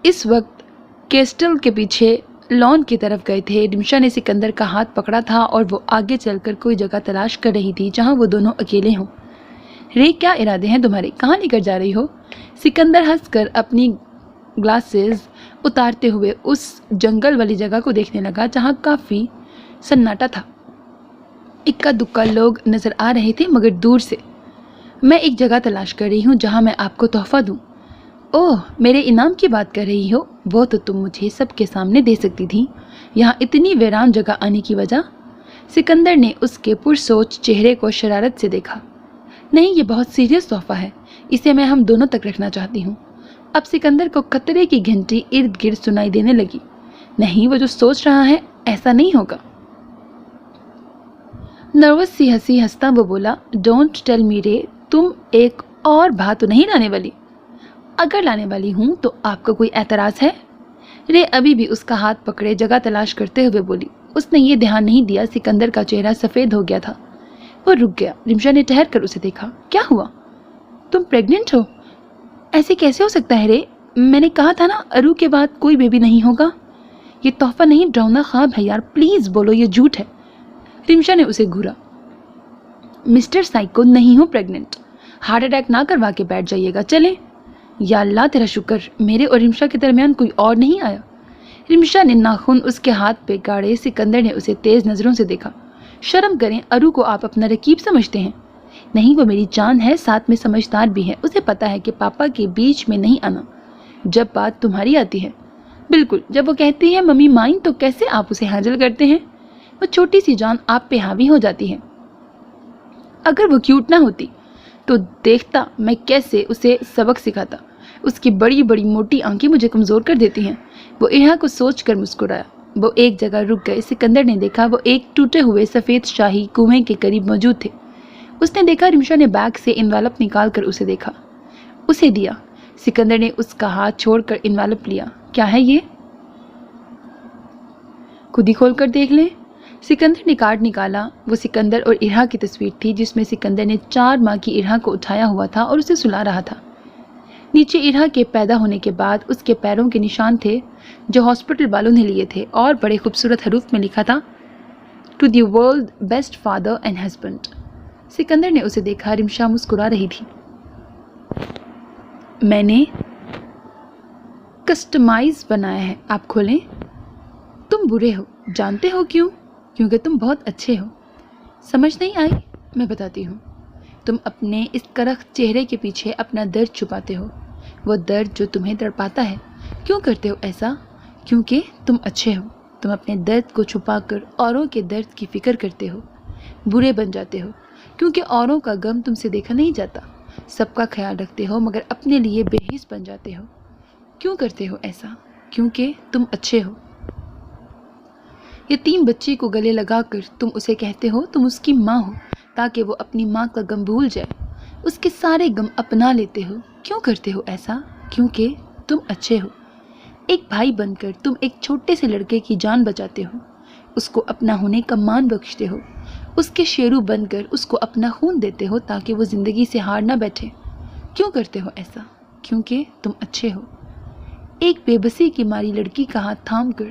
इस वक्त कैस्टल के पीछे लॉन की तरफ गए थे। रिमशा ने सिकंदर का हाथ पकड़ा था और वो आगे चलकर कोई जगह तलाश कर रही थी जहाँ वो दोनों अकेले हों। रे, क्या इरादे हैं तुम्हारे? कहाँ लेकर जा रही हो? सिकंदर हंसकर अपनी ग्लासेस उतारते हुए उस जंगल वाली जगह को देखने लगा जहाँ काफ़ी सन्नाटा था। इक्का दुक्का लोग नज़र आ रहे थे, मगर दूर से। मैं एक जगह तलाश कर रही हूँ जहाँ मैं आपको तोहफा दूँ। ओह, मेरे इनाम की बात कर रही हो? वो तो तुम मुझे सबके सामने दे सकती थी। यहाँ इतनी वीरान जगह आने की वजह? सिकंदर ने उसके पुरसोच चेहरे को शरारत से देखा। नहीं, ये बहुत सीरियस तोहफा है, इसे मैं हम दोनों तक रखना चाहती हूँ। अब सिकंदर को खतरे की घंटी इर्द गिर्द सुनाई देने लगी। नहीं, वो जो सोच रहा है ऐसा नहीं होगा। नर्वस सी हंसी हंसता वो बोला, डोंट टेल मी रे, तुम एक और बात तो नहीं लाने वाली? अगर लाने वाली हूँ तो आपको कोई एतराज़ है? रे अभी भी उसका हाथ पकड़े जगह तलाश करते हुए बोली। उसने ये ध्यान नहीं दिया सिकंदर का चेहरा सफ़ेद हो गया था। वो रुक गया। रिमशा ने ठहर कर उसे देखा। क्या हुआ? तुम प्रेग्नेंट हो? ऐसे कैसे हो सकता है रे? मैंने कहा था ना, अरू के बाद कोई बेबी नहीं होगा। ये तोहफा नहीं, डरावना ख्वाब है यार, प्लीज़ बोलो ये झूठ है। रिमशा ने उसे घूरा। मिस्टर साइको, नहीं हूँ प्रेग्नेंट। हार्ट अटैक ना करवा के बैठ जाइएगा, चलें। या अल्लाह तेरा शुक्र, मेरे और रिमशा के दरमियान कोई और नहीं आया। रिमशा ने नाखून उसके हाथ पे गाड़े। सिकंदर ने उसे तेज़ नज़रों से देखा। शर्म करें, अरू को आप अपना रकीब समझते हैं? नहीं, वो मेरी जान है, साथ में समझदार भी है। उसे पता है कि पापा के बीच में नहीं आना जब बात तुम्हारी आती है। बिल्कुल, जब वो कहती है मम्मी माइन, तो कैसे आप उसे हैंडल करते हैं? वो छोटी सी जान आप पे हावी हो जाती है। अगर वो क्यूट ना होती तो देखता मैं कैसे उसे सबक सिखाता। उसकी बड़ी बड़ी मोटी आंखें मुझे कमज़ोर कर देती हैं। वो इरहा को सोच कर मुस्कुराया। वो एक जगह रुक गए। सिकंदर ने देखा वो एक टूटे हुए सफ़ेद शाही कुएं के करीब मौजूद थे। उसने देखा। रिमशा ने बैग से इन्वेलप निकाल कर उसे देखा, उसे दिया। सिकंदर ने उसका हाथ छोड़कर इन्वेलप लिया। क्या है ये? खुद ही खोल कर देख लें। सिकंदर ने कार्ड निकाला। वो सिकंदर और इरहा की तस्वीर थी, जिसमें सिकंदर ने 4 माह की इरहा को उठाया हुआ था और उसे सुला रहा था। नीचे इरहा के पैदा होने के बाद उसके पैरों के निशान थे, जो हॉस्पिटल वालों ने लिए थे, और बड़े खूबसूरत हरूफ में लिखा था, to the world best father and husband. Sikandar ने उसे देखा। रिमशा मुस्कुरा रही थी। मैंने कस्टमाइज बनाया है, आप खोलें। तुम बुरे हो, जानते हो क्यों? क्योंकि तुम बहुत अच्छे हो। समझ नहीं आई? मैं बताती हूँ। तुम अपने इस करख चेहरे के पीछे अपना दर्द छुपाते हो, वो दर्द जो तुम्हें तड़पाता है। क्यों करते हो ऐसा? क्योंकि तुम अच्छे हो। तुम अपने दर्द को छुपाकर औरों के दर्द की फिक्र करते हो, बुरे बन जाते हो, क्योंकि औरों का गम तुमसे देखा नहीं जाता। सबका ख्याल रखते हो मगर अपने लिए बेहिस बन जाते हो। क्यों करते हो ऐसा? क्योंकि तुम अच्छे हो। यतीम बच्ची को गले लगाकर तुम उसे कहते हो तुम उसकी माँ हो, تاکہ وہ اپنی ماں کا غم بھول جائے، اس کے سارے غم اپنا لیتے ہو۔ کیوں کرتے ہو ایسا؟ کیونکہ تم اچھے ہو۔ ایک بھائی بن کر تم ایک چھوٹے سے لڑکے کی جان بچاتے ہو، اس کو اپنا ہونے کا مان بخشتے ہو، اس کے شیرو بن کر اس کو اپنا خون دیتے ہو تاکہ وہ زندگی سے ہار نہ بیٹھے۔ کیوں کرتے ہو ایسا؟ کیونکہ تم اچھے ہو۔ ایک بے بسی کی ماری لڑکی کا ہاتھ تھام کر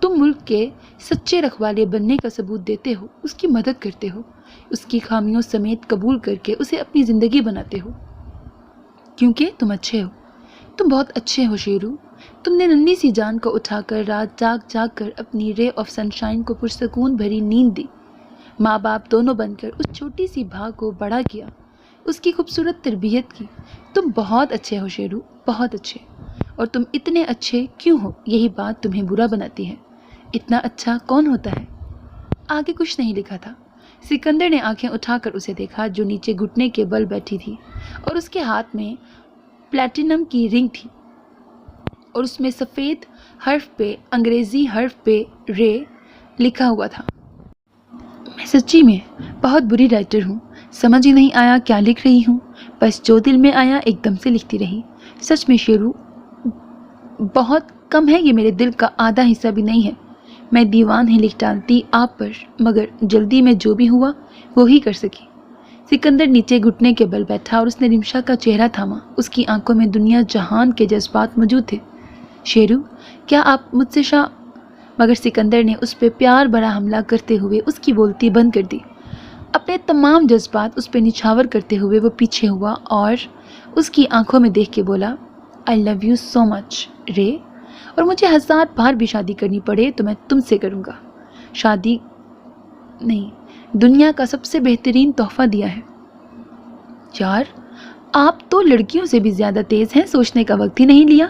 تم ملک کے سچے رکھوالے بننے کا ثبوت دیتے ہو، اس کی مدد کرتے ہو، اس کی خامیوں سمیت قبول کر کے اسے اپنی زندگی بناتے ہو۔ کیونکہ تم اچھے ہو۔ تم بہت اچھے ہو شیرو۔ تم نے ننھی سی جان کو اٹھا کر رات جاگ جاگ کر اپنی رے آف سنشائن کو پرسکون بھری نیند دی، ماں باپ دونوں بن کر اس چھوٹی سی بھا کو بڑا کیا، اس کی خوبصورت تربیت کی۔ تم بہت اچھے ہو شیرو، بہت اچھے۔ اور تم اتنے اچھے کیوں ہو، یہی بات تمہیں برا بناتی ہے۔ اتنا اچھا کون ہوتا ہے؟ آگے کچھ نہیں لکھا تھا۔ سکندر نے آنکھیں اٹھا کر اسے دیکھا جو نیچے گھٹنے کے بل بیٹھی تھی، اور اس کے ہاتھ میں پلیٹینم کی رنگ تھی، اور اس میں سفید حرف پہ انگریزی حرف پہ رے لکھا ہوا تھا۔ میں سچی میں بہت بری رائٹر ہوں، سمجھ ہی نہیں آیا کیا لکھ رہی ہوں، بس جو دل میں آیا ایک دم سے لکھتی رہی۔ سچ میں شیرو، بہت کم ہے، یہ میرے دل کا آدھا حصہ بھی نہیں ہے۔ میں دیوان ہی لکھ ڈالتی آپ پر، مگر جلدی میں جو بھی ہوا وہی کر سکی۔ سکندر نیچے گھٹنے کے بل بیٹھا اور اس نے رمشا کا چہرہ تھاما، اس کی آنکھوں میں دنیا جہان کے جذبات موجود تھے۔ شیرو، کیا آپ مجھ سے مگر سکندر نے اس پہ پیار بھرا حملہ کرتے ہوئے اس کی بولتی بند کر دی۔ اپنے تمام جذبات اس پہ نچھاور کرتے ہوئے وہ پیچھے ہوا اور اس کی آنکھوں میں دیکھ کے بولا، I love you so much رے، اور مجھے 1000 بار بھی شادی کرنی پڑے تو میں تم سے کروں گا۔ شادی نہیں، دنیا کا سب سے بہترین تحفہ دیا ہے۔ یار، آپ تو لڑکیوں سے بھی زیادہ تیز ہیں، سوچنے کا وقت ہی نہیں لیا۔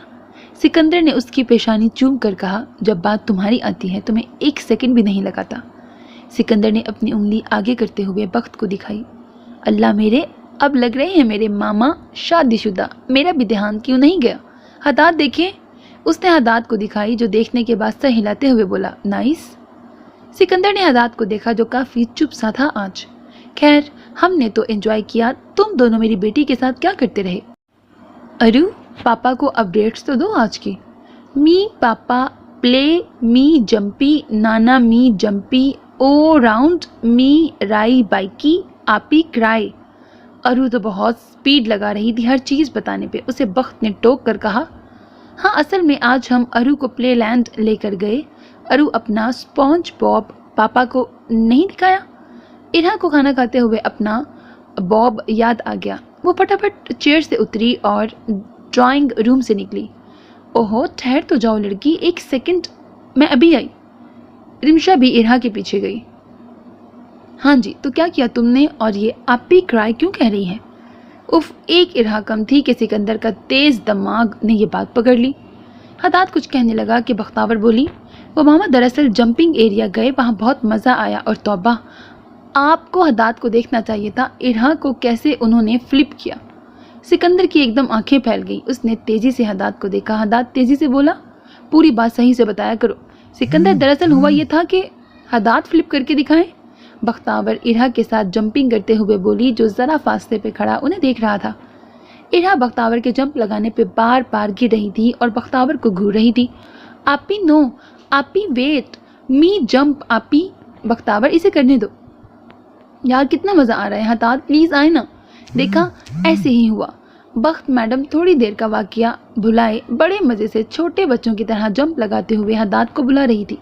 سکندر نے اس کی پیشانی چوم کر کہا، جب بات تمہاری آتی ہے تو میں 1 سیکنڈ بھی نہیں لگاتا۔ سکندر نے اپنی انگلی آگے کرتے ہوئے بخت کو دکھائی۔ اللہ میرے، اب لگ رہے ہیں میرے ماما شادی شدہ، میرا بھی دھیان کیوں نہیں گیا؟ حداد دیکھیں۔ اس نے حداد کو دکھائی جو دیکھنے کے بعد سر ہلاتے ہوئے بولا، نائس۔ سکندر نے حداد کو دیکھا جو کافی چپ سا تھا آج۔ خیر، ہم نے تو انجوائے کیا، تم دونوں میری بیٹی کے ساتھ کیا کرتے رہے؟ ارو، پاپا کو اپڈیٹس تو دو آج کی۔ می پاپا پلے، می جمپی، نانا می جمپی، او راؤنڈ، می رائی بائکی، آپی کرائی۔ ارو تو بہت سپیڈ لگا رہی تھی ہر چیز بتانے پہ، اسے بخت نے ٹوک کر کہا۔ ہاں، اصل میں آج ہم ارو کو پلے لینڈ لے کر گئے۔ ارو اپنا سپونج باب پاپا کو نہیں دکھایا؟ ارہا کو کھانا کھاتے ہوئے اپنا باب یاد آ گیا۔ وہ پھٹافٹ چیئر سے اتری اور ڈرائنگ روم سے نکلی۔ اوہو، ٹھہر تو جاؤ لڑکی، 1 سیکنڈ، میں ابھی آئی۔ رمشا بھی ارہا کے پیچھے گئی۔ ہاں جی، تو کیا کیا تم نے، اور یہ آپی کرائی کیوں کہہ رہی ہے؟ اف، ایک ارہا کم تھی کہ سکندر کا تیز دماغ نے یہ بات پکڑ لی۔ حداد کچھ کہنے لگا کہ بختاور بولی، وہ ماما دراصل جمپنگ ایریا گئے، وہاں بہت مزہ آیا، اور توبہ، آپ کو حداد کو دیکھنا چاہیے تھا، ارہا کو کیسے انہوں نے فلپ کیا۔ سکندر کی ایک دم آنکھیں پھیل گئی، اس نے تیزی سے حداد کو دیکھا۔ حداد تیزی سے بولا، پوری بات صحیح سے بتایا کرو۔ سکندر، دراصل ہوا یہ تھا کہ حداد فلپ کر کے دکھائیں۔ بختاور ارہا کے ساتھ جمپنگ کرتے ہوئے بولی جو ذرا فاصلے پہ کھڑا انہیں دیکھ رہا تھا۔ ارہا بختاور کے جمپ لگانے پہ بار بار گر رہی تھی اور بختاور کو گھور رہی تھی۔ آپی نو، آپی ویٹ، می جمپ، آپی۔ بختاور، اسے کرنے دو یار، کتنا مزہ آ رہا ہے، حداد پلیز آئے نا۔ دیکھا، ایسے ہی ہوا۔ بخت میڈم تھوڑی دیر کا واقعہ بھلائے بڑے مزے سے چھوٹے بچوں کی طرح جمپ لگاتے ہوئے حداد کو بلا رہی تھی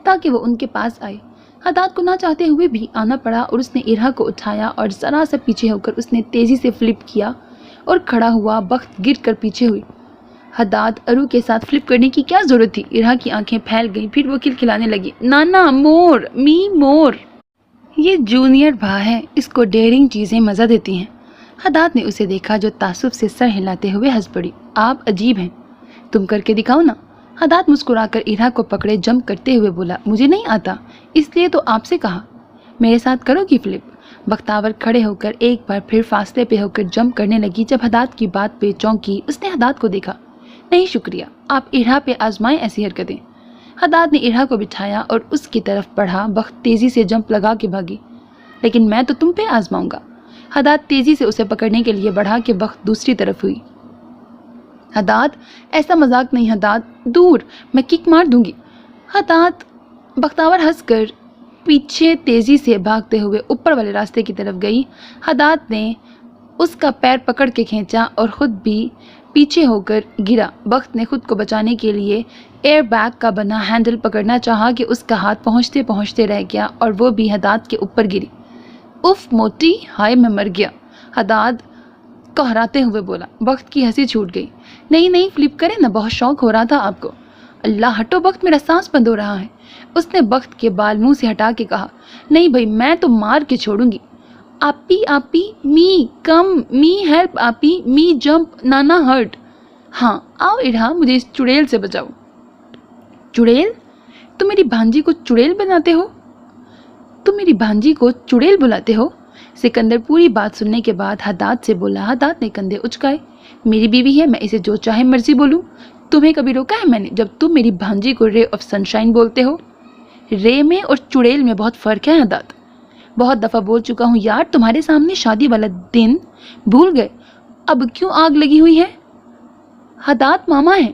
تاکہ وہ ان کے پاس آئے۔ حداد کو نہ چاہتے ہوئے بھی آنا پڑا اور اس نے ارہا کو اٹھایا اور ذرا سا پیچھے ہو کر اس نے تیزی سے فلپ کیا اور کھڑا ہوا۔ بخت گر کر پیچھے ہوئی۔ حداد، ارو کے ساتھ فلپ کرنے کی کیا ضرورت تھی؟ ارہا کی آنکھیں پھیل گئیں، پھر وہ کھلکھلانے لگی، نانا مور، می مور۔ یہ جونیئر بھا ہے، اس کو ڈیئرنگ چیزیں مزہ دیتی ہیں۔ حداد نے اسے دیکھا جو تعصب سے سر ہلاتے ہوئے ہنس پڑی۔ آپ عجیب ہیں، تم کر کے دکھاؤ نا۔ حداد مسکرا کر ارہا کو پکڑے جمپ کرتے ہوئے بولا، مجھے نہیں آتا، اس لیے تو آپ سے کہا، میرے ساتھ کرو گی فلپ؟ بختاور کھڑے ہو کر ایک بار پھر فاصلے پہ ہو کر جمپ کرنے لگی۔ جب حداد کی بات پہ چونکی، اس نے حداد کو دیکھا۔ نہیں شکریہ، آپ ارہا پہ آزمائیں ایسی حرکتیں۔ حداد نے ارہا کو بٹھایا اور اس کی طرف بڑھا۔ بخت تیزی سے جمپ لگا کے بھاگی۔ لیکن میں تو تم پہ آزماؤں گا۔ حداد تیزی سے اسے پکڑنے کے لیے بڑھا کہ وقت دوسری طرف ہوئی۔ حداد ایسا مذاق نہیں حداد، دور، میں کک مار دوں گی۔ حداد بختاور ہنس کر پیچھے تیزی سے بھاگتے ہوئے اوپر والے راستے کی طرف گئی۔ حداد نے اس کا پیر پکڑ کے کھینچا اور خود بھی پیچھے ہو کر گرا۔ وقت نے خود کو بچانے کے لیے ایئر بیگ کا بنا ہینڈل پکڑنا چاہا کہ اس کا ہاتھ پہنچتے پہنچتے رہ گیا اور وہ بھی حداد کے اوپر گری۔ اف موٹی، ہائے میں مر گیا، حداد کہراتے ہوئے بولا۔ وقت کی ہنسی چھوٹ گئی۔ نہیں فلپ کرے نا، بہت شوق ہو رہا تھا آپ کو۔ اللہ ہٹو وقت، میرا سانس بند ہو رہا ہے۔ اس نے وقت کے بال منہ سے ہٹا کے کہا، نہیں بھائی میں تو مار کے چھوڑوں گی۔ آپی می کم، می ہیلپ آپی، می جمپ، نانا ہرٹ۔ ہاں آؤ ارہا، مجھے اس چڑیل سے بچاؤ۔ چڑیل؟ تم میری بھانجی کو چڑیل بناتے ہو؟ تم میری بھانجی کو چڑیل بلاتے ہو؟ سکندر پوری بات سننے کے بعد حداد سے بولا۔ حداد نے کندھے اچکائے۔ میری بیوی ہے، میں اسے جو چاہے مرضی بولوں۔ تمہیں کبھی روکا ہے میں نے جب تم میری بھانجی کو رے آف سنشائن بولتے ہو؟ رے میں اور چڑیل میں بہت فرق ہے حداد۔ بہت دفعہ بول چکا ہوں یار، تمہارے سامنے شادی والا دن بھول گئے؟ اب کیوں آگ لگی ہوئی ہے؟ حداد ماما ہے،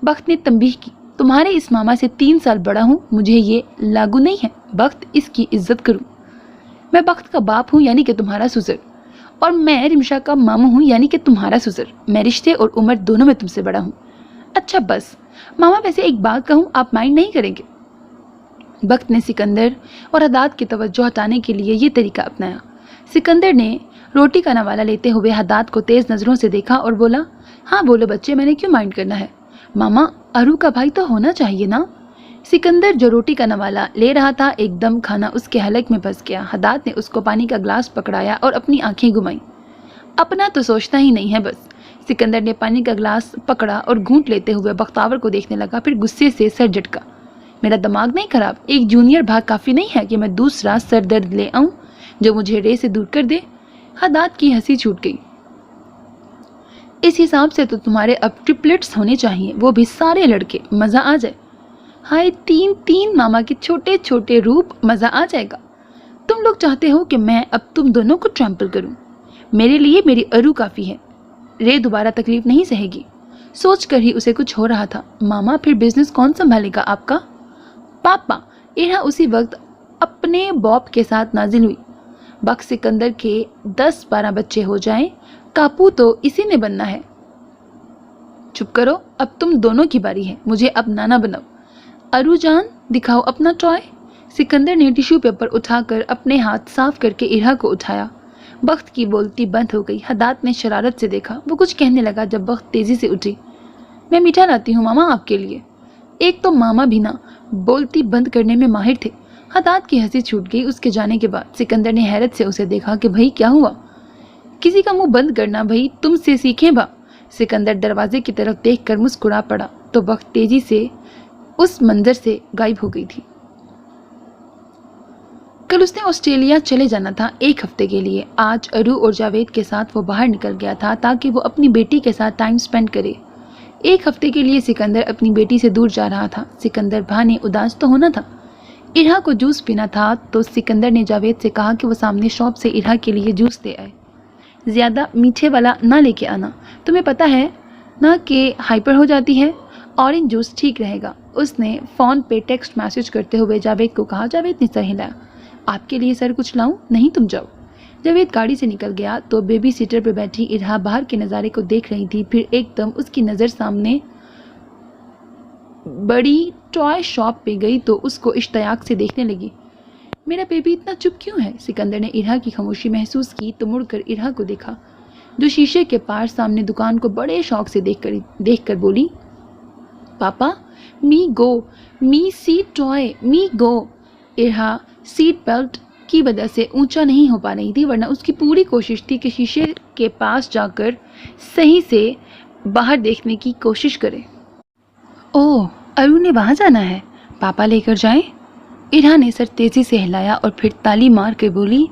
وقت نے تنبیہ کی۔ تمہارے اس ماما سے 3 سال بڑا ہوں، مجھے یہ لاگو نہیں ہے، وقت اس کی عزت کروں۔ میں وقت کا باپ ہوں یعنی کہ تمہارا سسر، اور میں رمشا کا ماموں ہوں یعنی کہ تمہارا سسر۔ میں رشتے اور عمر دونوں میں تم سے بڑا ہوں۔ اچھا بس ماما، ویسے ایک بات کہوں، آپ مائنڈ نہیں کریں گے؟ وقت نے سکندر اور حداد کی توجہ ہٹانے کے لیے یہ طریقہ اپنایا۔ سکندر نے روٹی کا نوالا لیتے ہوئے حداد کو تیز نظروں سے دیکھا اور بولا، ہاں بولو بچے، میں نے کیوں مائنڈ کرنا ہے؟ ماما ارو کا بھائی تو ہونا چاہیے نا۔ سکندر جو روٹی کا نوالا لے رہا تھا، ایک دم کھانا اس کے حلق میں پھنس گیا۔ حداد نے اس کو پانی کا گلاس پکڑایا اور اپنی آنکھیں گھمائیں۔ اپنا تو سوچتا ہی نہیں ہے بس۔ سکندر نے پانی کا گلاس پکڑا اور گھونٹ لیتے ہوئے بختاور کو دیکھنے لگا، پھر غصے سے سر جھٹکا۔ میرا دماغ نہیں خراب، ایک جونیئر بھاگ کافی نہیں ہے کہ میں دوسرا سر درد لے آؤں جو مجھے رے سے دور کر دے؟ حداد کی ہنسی چھوٹ گئی۔ اس حساب سے تو تمہارے اب ٹرپلٹس ہونے چاہیے، وہ بھی سارے لڑکے، مزہ آ جائے۔ ہائے 3 ماما کے چھوٹے چھوٹے روپ، مزہ آ جائے گا۔ تم لوگ چاہتے ہو کہ میں اب تم دونوں کو ٹرمپل کروں؟ میرے لیے میری ارو کافی ہے، رے دوبارہ تکلیف نہیں سہے گی۔ سوچ کر ہی اسے کچھ ہو رہا تھا۔ ماما پھر بزنس کون سنبھالے گا آپ کا؟ پاپا۔ ارہا اسی وقت اپنے باب کے ساتھ نازل ہوئی۔ بک سکندر کے 10-12 بچے ہو جائیں، کاپو تو اسی نے بننا ہے۔ چپ کرو، اب تم دونوں کی باری ہے، مجھے اب نانا بناؤ۔ ارو جان دکھاؤ اپنا ٹوائے۔ سکندر نے ٹیشو پیپر اٹھا کر اپنے ہاتھ صاف کر کے ارہا کو اٹھایا۔ وقت کی بولتی بند ہو گئی۔ حداد نے شرارت سے دیکھا، وہ کچھ کہنے لگا جب وقت تیزی سے اٹھی۔ میں میٹھا لاتی ہوں ماما آپ کے لیے۔ ایک تو ماما بھی نہ بولتی بند کرنے میں ماہر تھے۔ حداد کی ہنسی چھوٹ گئی۔ اس کے جانے کے بعد سکندر نے حیرت سے اسے دیکھا کہ بھائی کیا ہوا؟ کسی کا منہ بند کرنا بھائی تم سے سیکھیں با۔ سکندر دروازے کی طرف دیکھ کر مسکرا پڑا تو وقت تیزی سے اس منظر سے غائب ہو گئی تھی۔ کل اس نے آسٹریلیا چلے جانا تھا 1 ہفتے کے لیے۔ آج ارو اور جاوید کے ساتھ وہ باہر نکل گیا تھا تاکہ وہ اپنی بیٹی کے ساتھ ٹائم سپینڈ کرے۔ 1 ہفتے کے لیے سکندر اپنی بیٹی سے دور جا رہا تھا۔ سکندر بہانے اداس تو ہونا تھا۔ ارہا کو جوس پینا تھا تو سکندر نے جاوید سے کہا کہ وہ سامنے شاپ سے ارہا کے لیے جوس لے آئے۔ زیادہ میٹھے والا نہ لے کے آنا، تمہیں پتہ ہے نا کہ ہائپر ہو جاتی ہے۔ اورنج جوس ٹھیک رہے گا۔ اس نے فون پہ ٹیکسٹ میسج کرتے ہوئے جاوید کو کہا۔ جاوید نے سر ہلایا۔ آپ کے لیے سر کچھ لاؤں؟ نہیں تم جاؤ۔ جاوید گاڑی سے نکل گیا تو بیبی سیٹر پہ بیٹھی ارہا باہر کے نظارے کو دیکھ رہی تھی۔ پھر ایک دم اس کی نظر سامنے بڑی ٹوائے شاپ پہ گئی تو اس کو اشتیاق سے دیکھنے لگی۔ میرا بیبی اتنا چپ کیوں ہے؟ سکندر نے ارہا کی خاموشی محسوس کی تو مڑ کر ارہا کو دیکھا جو شیشے کے پار سامنے دکان کو بڑے شوق سے دیکھ کر بولی، پاپا می گو، می سیٹ ٹوائے، می گو۔ ارہا سیٹ بیلٹ کی وجہ سے اونچا نہیں ہو پا رہی تھی، ورنہ اس کی پوری کوشش تھی کہ شیشے کے پاس جا کر صحیح سے باہر دیکھنے کی کوشش کرے۔ اوہ ارو نے وہاں جانا ہے، پاپا لے کر جائیں؟ ارہا نے سر تیزی سے ہلایا اور پھر تالی مار کے بولی،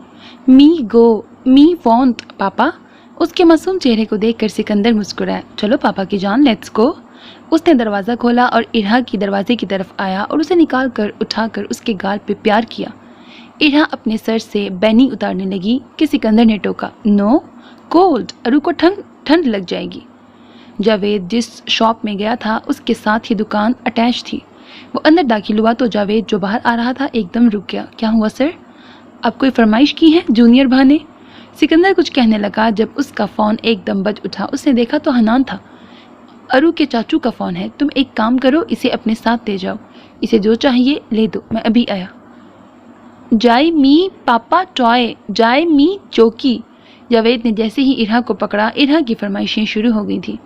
می گو، می وانٹ پاپا۔ اس کے معصوم چہرے کو دیکھ کر سکندر مسکرایا۔ چلو پاپا کی جان، لیٹس گو۔ اس نے دروازہ کھولا اور ارہا کی دروازے کی طرف آیا اور اسے نکال کر اٹھا کر اس کے گال پہ پیار کیا۔ इरा अपने सर से बैनी उतारने लगी कि सिकंदर ने टोका, नो कोल्ड, अरु को ठंड लग जाएगी। जावेद जिस शॉप में गया था उसके साथ ही दुकान अटैच थी। वो अंदर दाखिल हुआ तो जावेद जो बाहर आ रहा था एकदम रुक गया। क्या हुआ सर, अब कोई फरमाइश की है जूनियर भा ने? सिकंदर कुछ कहने लगा जब उसका फ़ोन एकदम बज उठा। उसने देखा तो हनान था। अरु के चाचू का फ़ोन है, तुम एक काम करो, इसे अपने साथ ले जाओ, इसे जो चाहिए ले दो, मैं अभी आया। जाय मी पापा टॉय, जाय मी चौकी। जावेद ने जैसे ही इरा को पकड़ा, इरा की फरमाइशें शुरू हो गई थी।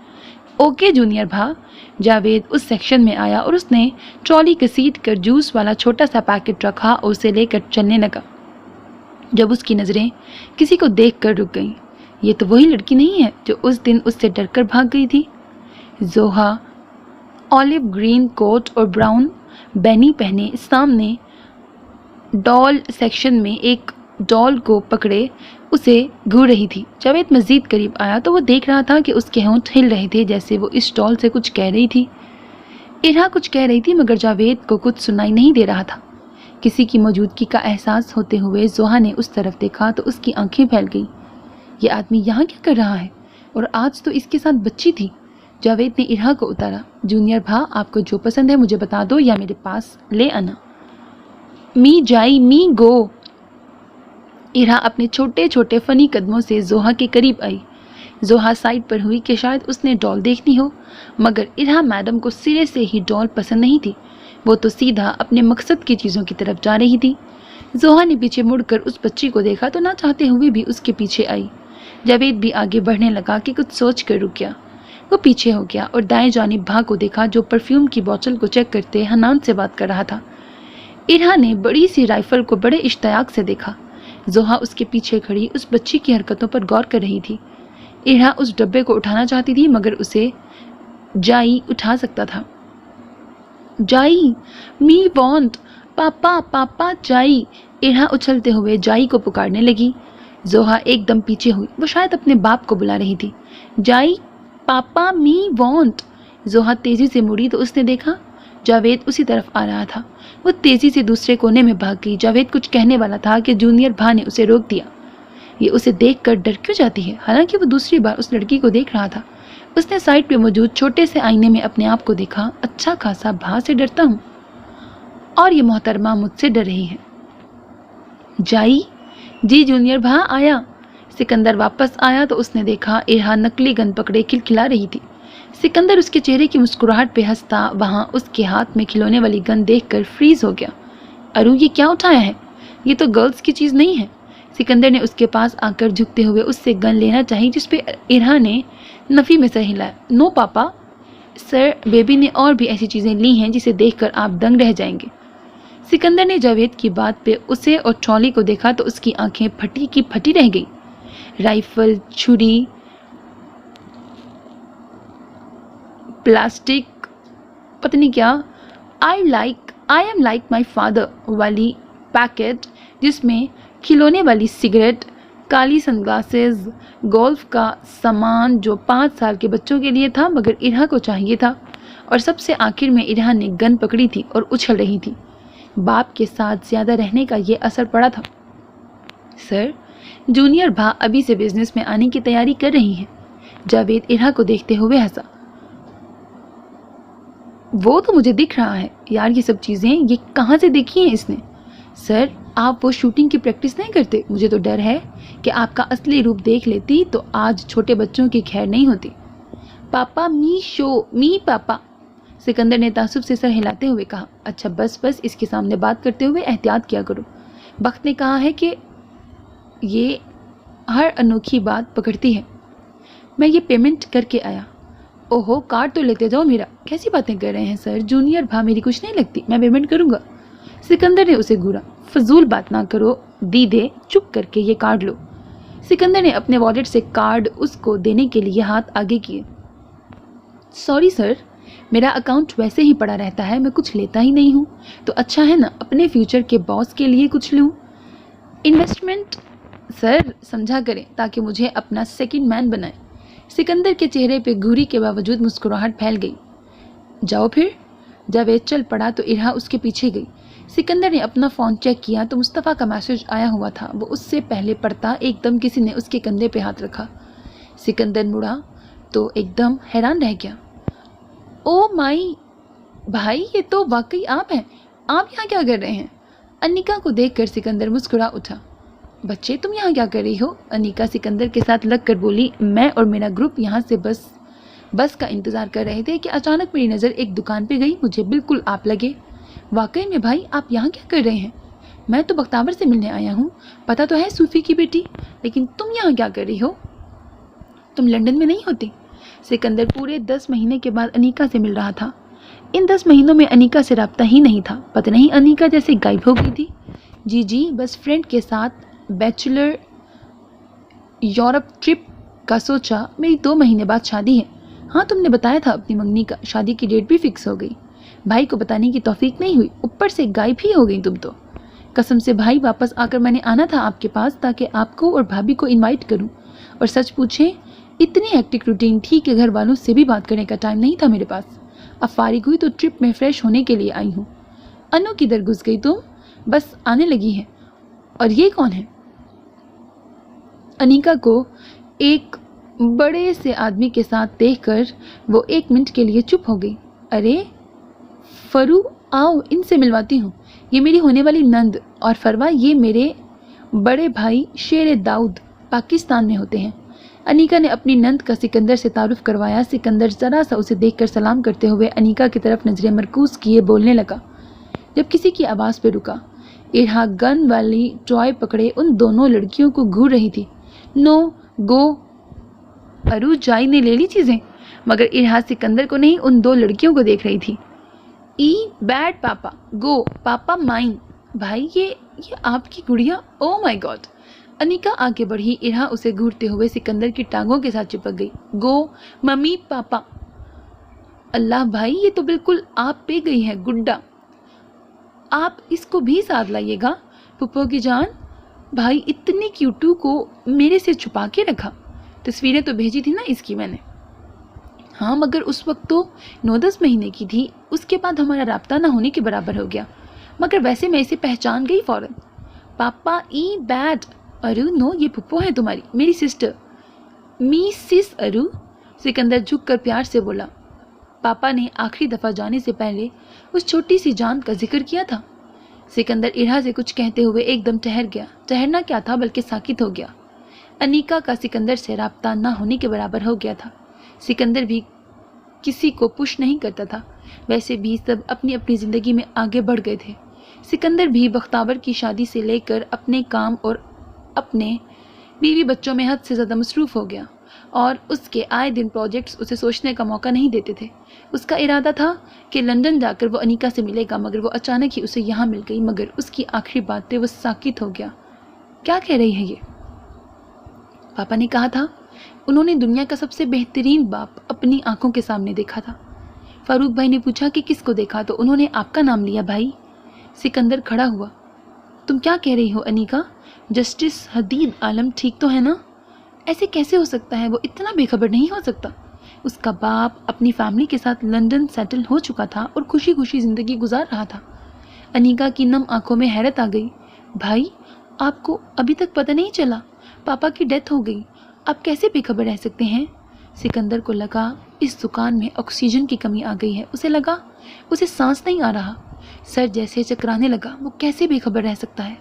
ओके जूनियर भा। जावेद उस सेक्शन में आया और उसने ट्रॉली घसीट कर जूस वाला छोटा सा पैकेट रखा और उसे लेकर चलने लगा। जब उसकी नज़रें किसी को देख कर रुक गईं। ये तो वही लड़की नहीं है जो उस दिन उससे डरकर भाग गई थी। जोहा ऑलिव ग्रीन कोट और ब्राउन बैनी पहने सामने डॉल सेक्शन में एक डॉल को पकड़े उसे घूर रही थी। जावेद मज़ीद करीब आया तो वो देख रहा था कि उसके होंठ हिल रहे थे जैसे वो इस डॉल से कुछ कह रही थी। इरा कुछ कह रही थी मगर जावेद को कुछ सुनाई नहीं दे रहा था। किसी की मौजूदगी का एहसास होते हुए जोहा ने उस तरफ देखा तो उसकी आंखें फैल गईं। ये आदमी यहाँ क्या कर रहा है? और आज तो इसके साथ बच्ची थी। जावेद ने इरा को उतारा। जूनियर भा, आपको जो पसंद है मुझे बता दो या मेरे पास ले आना। मी जाई मी गो। इरा अपने छोटे छोटे फनी कदमों से जोहा के करीब आई। जोहा साइड पर हुई कि शायद उसने डॉल देखनी हो, मगर इरा मैडम को सिरे से ही डॉल पसंद नहीं थी। वो तो सीधा अपने मकसद की चीज़ों की तरफ जा रही थी। जोहा ने पीछे मुड़कर उस बच्ची को देखा तो ना चाहते हुए भी उसके पीछे आई। जावेद भी आगे बढ़ने लगा कि कुछ सोच कर रुक गया। वो पीछे हो गया और दाएं जानिब भा को देखा जो परफ्यूम की बोतल को चेक करते हनान से बात कर रहा था। इरा ने बड़ी सी राइफल को बड़े इश्तियाक से देखा। जोहा उसके पीछे खड़ी उस बच्ची की हरकतों पर गौर कर रही थी। इरा उस डब्बे को उठाना चाहती थी मगर उसे जाई उठा सकता था। जाई मी वॉन्ट, पापा पापा जाई। इरा उछलते हुए जाई को पुकारने लगी। जोहा एकदम पीछे हुई। वो शायद अपने बाप को बुला रही थी। जाई पापा मी वॉन्ट। जोहा तेजी से मुड़ी तो उसने देखा जावेद उसी तरफ आ रहा था। वो तेजी से दूसरे कोने में भाग गई। जावेद कुछ कहने वाला था कि जूनियर भा ने उसे रोक दिया। ये उसे देखकर डर क्यों जाती है? हालांकि वो दूसरी बार उस लड़की को देख रहा था। उसने साइड पे मौजूद छोटे से आईने में अपने आप को देखा। अच्छा खासा भा से डरता हूँ और ये मोहतरमा मुझसे डर रही है। जाई जी जूनियर भा आया। सिकंदर वापस आया तो उसने देखा इरा नकली गन पकड़े खिलखिला रही थी। सिकंदर उसके चेहरे की मुस्कुराहट पे हंसता वहाँ उसके हाथ में खिलौने वाली गन देखकर फ्रीज हो गया। अरु ये क्या उठाया है? ये तो गर्ल्स की चीज़ नहीं है। सिकंदर ने उसके पास आकर झुकते हुए उससे गन लेना चाही जिसपे इरा ने नफ़ी में सर हिलाया। नो पापा। सर बेबी ने और भी ऐसी चीज़ें ली हैं जिसे देखकर आप दंग रह जाएंगे। सिकंदर ने जावेद की बात पे उसे और ट्रॉली को देखा तो उसकी आंखें फटी की फटी रह गई। राइफल, छुरी, प्लास्टिक, पता नहीं क्या, I am like my father वाली पैकेट जिसमें खिलौने वाली सिगरेट, काली सनग्लासेस, गोल्फ का सामान जो 5 साल के बच्चों के लिए था मगर इरा को चाहिए था। और सबसे आखिर में इरा ने गन पकड़ी थी और उछल रही थी। बाप के साथ ज़्यादा रहने का ये असर पड़ा था। सर, जूनियर भा अभी से बिजनेस में आने की तैयारी कर रही हैं। जावेद इरा को देखते हुए हंसा। वो तो मुझे दिख रहा है यार, ये सब चीज़ें ये कहाँ से देखी हैं इसने? सर, आप वो शूटिंग की प्रैक्टिस नहीं करते? मुझे तो डर है कि आपका असली रूप देख लेती तो आज छोटे बच्चों की खैर नहीं होती। पापा मी पापा। सिकंदर ने तासुब से सर हिलाते हुए कहा। अच्छा बस इसके सामने बात करते हुए एहतियात किया करो। वक्त ने कहा है कि ये हर अनोखी बात पकड़ती है। मैं ये पेमेंट करके आया। ओहो, कार्ड तो लेते जाओ मेरा। कैसी बातें कर रहे हैं सर? जूनियर भा मेरी कुछ नहीं लगती, मैं पेमेंट करूँगा। सिकंदर ने उसे घूरा। फजूल बात ना करो दीदे, चुप करके ये कार्ड लो। सिकंदर ने अपने वॉलेट से कार्ड उसको देने के लिए हाथ आगे किए। सॉरी सर, मेरा अकाउंट वैसे ही पड़ा रहता है, मैं कुछ लेता ही नहीं हूँ। तो अच्छा है ना अपने फ्यूचर के बॉस के लिए कुछ लूँ। इन्वेस्टमेंट सर समझा करें ताकि मुझे अपना सेकंड मैन बनाए। सिकंदर के चेहरे पे घूरी के बावजूद मुस्कुराहट फैल गई। जाओ फिर। जावेद चल पड़ा तो इरा उसके पीछे गई। सिकंदर ने अपना फ़ोन चेक किया तो मुस्तफ़ा का मैसेज आया हुआ था। वो उससे पहले पढ़ता एकदम किसी ने उसके कंधे पे हाथ रखा। सिकंदर मुड़ा तो एकदम हैरान रह गया। ओ माई भाई, ये तो वाकई आप हैं। आप यहाँ क्या कर रहे हैं? अनिका को देखकर सिकंदर मुस्कुरा उठा। बच्चे, तुम यहाँ क्या कर रही हो? अनिका सिकंदर के साथ लग कर बोली। मैं और मेरा ग्रुप यहाँ से बस का इंतज़ार कर रहे थे कि अचानक मेरी नज़र एक दुकान पे गई। मुझे बिल्कुल आप लगे। वाकई में भाई, आप यहाँ क्या कर रहे हैं? मैं तो बख्तावर से मिलने आया हूँ। पता तो है, सूफ़ी की बेटी। लेकिन तुम यहाँ क्या कर रही हो? तुम लंदन में नहीं होती? सिकंदर पूरे 10 महीने के बाद अनिका से मिल रहा था। इन 10 महीनों में अनिका से रब्ता ही नहीं था। पता नहीं अनिका जैसे गायब हो गई थी। जी, बस फ्रेंड के साथ बैचलर यूरोप ट्रिप का सोचा। मेरी 2 महीने बाद शादी है। हाँ, तुमने बताया था अपनी मंगनी का। शादी की डेट भी फिक्स हो गई। भाई को बताने की तौफीक नहीं हुई, ऊपर से गायब ही हो गई तुम तो। कसम से भाई, वापस आकर मैंने आना था आपके पास ताकि आपको और भाभी को इनवाइट करूं। और सच पूछें, इतनी हेक्टिक रूटीन थी कि घर वालों से भी बात करने का टाइम नहीं था मेरे पास। अब फारिग हुई तो ट्रिप में फ्रेश होने के लिए आई हूँ। अनु किधर घुस गई तुम? बस आने लगी है। और ये कौन है? अनिका को एक बड़े से आदमी के साथ देखकर वो 1 मिनट के लिए चुप हो गई। अरे फरू, आओ इनसे मिलवाती हूँ। ये मेरी होने वाली नंद, और फरवा ये मेरे बड़े भाई शेर दाऊद, पाकिस्तान में होते हैं। अनिका ने अपनी नंद का सिकंदर से तारुफ करवाया। सिकंदर ज़रा सा उसे देखकर सलाम करते हुए अनिका की तरफ नज़रें मरकूज़ किए बोलने लगा। जब किसी की आवाज़ पे रुका। इरहा गन वाली टॉय पकड़े उन दोनों लड़कियों को घूर रही थी। नो गो। अरू जाई ने ले ली चीज़ें, मगर इरहा सिकंदर को नहीं, उन 2 लड़कियों को देख रही थी। ई बैड पापा, गो पापा माइन। भाई ये आपकी गुड़िया? Oh my God. अनिका आगे बढ़ी। इरहा उसे घूरते हुए सिकंदर की टांगों के साथ चिपक गई। गो मम्मी पापा। अल्लाह भाई, ये तो बिल्कुल आप पे गई है गुड्डा। आप इसको भी साथ लाइएगा पुप्पो की जान। भाई, इतनी क्यूटू को मेरे से छुपा के रखा। तस्वीरें तो भेजी थी ना इसकी मैंने। हाँ, मगर उस वक्त तो 9-10 महीने की थी। उसके बाद हमारा राब्ता ना होने के बराबर हो गया। मगर वैसे मैं इसे पहचान गई फ़ौरन। पापा ई बैड। अरु नो, ये पुप्पो है तुम्हारी, मेरी सिस्टर। मी सिस अरु। सिकंदर झुक कर प्यार से बोला। पापा ने आखिरी दफ़ा जाने से पहले उस छोटी सी जान का जिक्र किया था। सिकंदर इरहा से कुछ कहते हुए एकदम ठहर गया। ठहरना क्या था, बल्कि साकित हो गया। अनिका का सिकंदर से राब्ता ना होने के बराबर हो गया था। सिकंदर भी किसी को पुश नहीं करता था। वैसे भी सब अपनी अपनी ज़िंदगी में आगे बढ़ गए थे। सिकंदर भी बख्तावर की शादी से लेकर अपने काम और अपने बीवी बच्चों में हद से ज़्यादा मसरूफ़ हो गया, और उसके आए दिन प्रोजेक्ट्स उसे सोचने का मौका नहीं देते थे। उसका इरादा था कि लंदन जाकर वो अनिका से मिलेगा, मगर वो अचानक ही उसे यहाँ मिल गई। मगर उसकी आखिरी बातें वो साकित हो गया। क्या कह रही है ये? पापा ने कहा था उन्होंने दुनिया का सबसे बेहतरीन बाप अपनी आंखों के सामने देखा था। फारूक भाई ने पूछा कि किसको देखा, तो उन्होंने आपका नाम लिया भाई। सिकंदर खड़ा हुआ। तुम क्या कह रही हो अनिका? जस्टिस हदीद आलम ठीक तो है ना? ऐसे कैसे हो सकता है? वो इतना बेखबर नहीं हो सकता। उसका बाप अपनी फैमिली के साथ लंदन सेटल हो चुका था और खुशी खुशी ज़िंदगी गुजार रहा था। अनिका की नम आंखों में हैरत आ गई। भाई, आपको अभी तक पता नहीं चला? पापा की डेथ हो गई। आप कैसे बेखबर रह सकते हैं? सिकंदर को लगा इस दुकान में ऑक्सीजन की कमी आ गई है। उसे लगा उसे सांस नहीं आ रहा। सर जैसे चकराने लगा। वो कैसे बेखबर रह सकता है?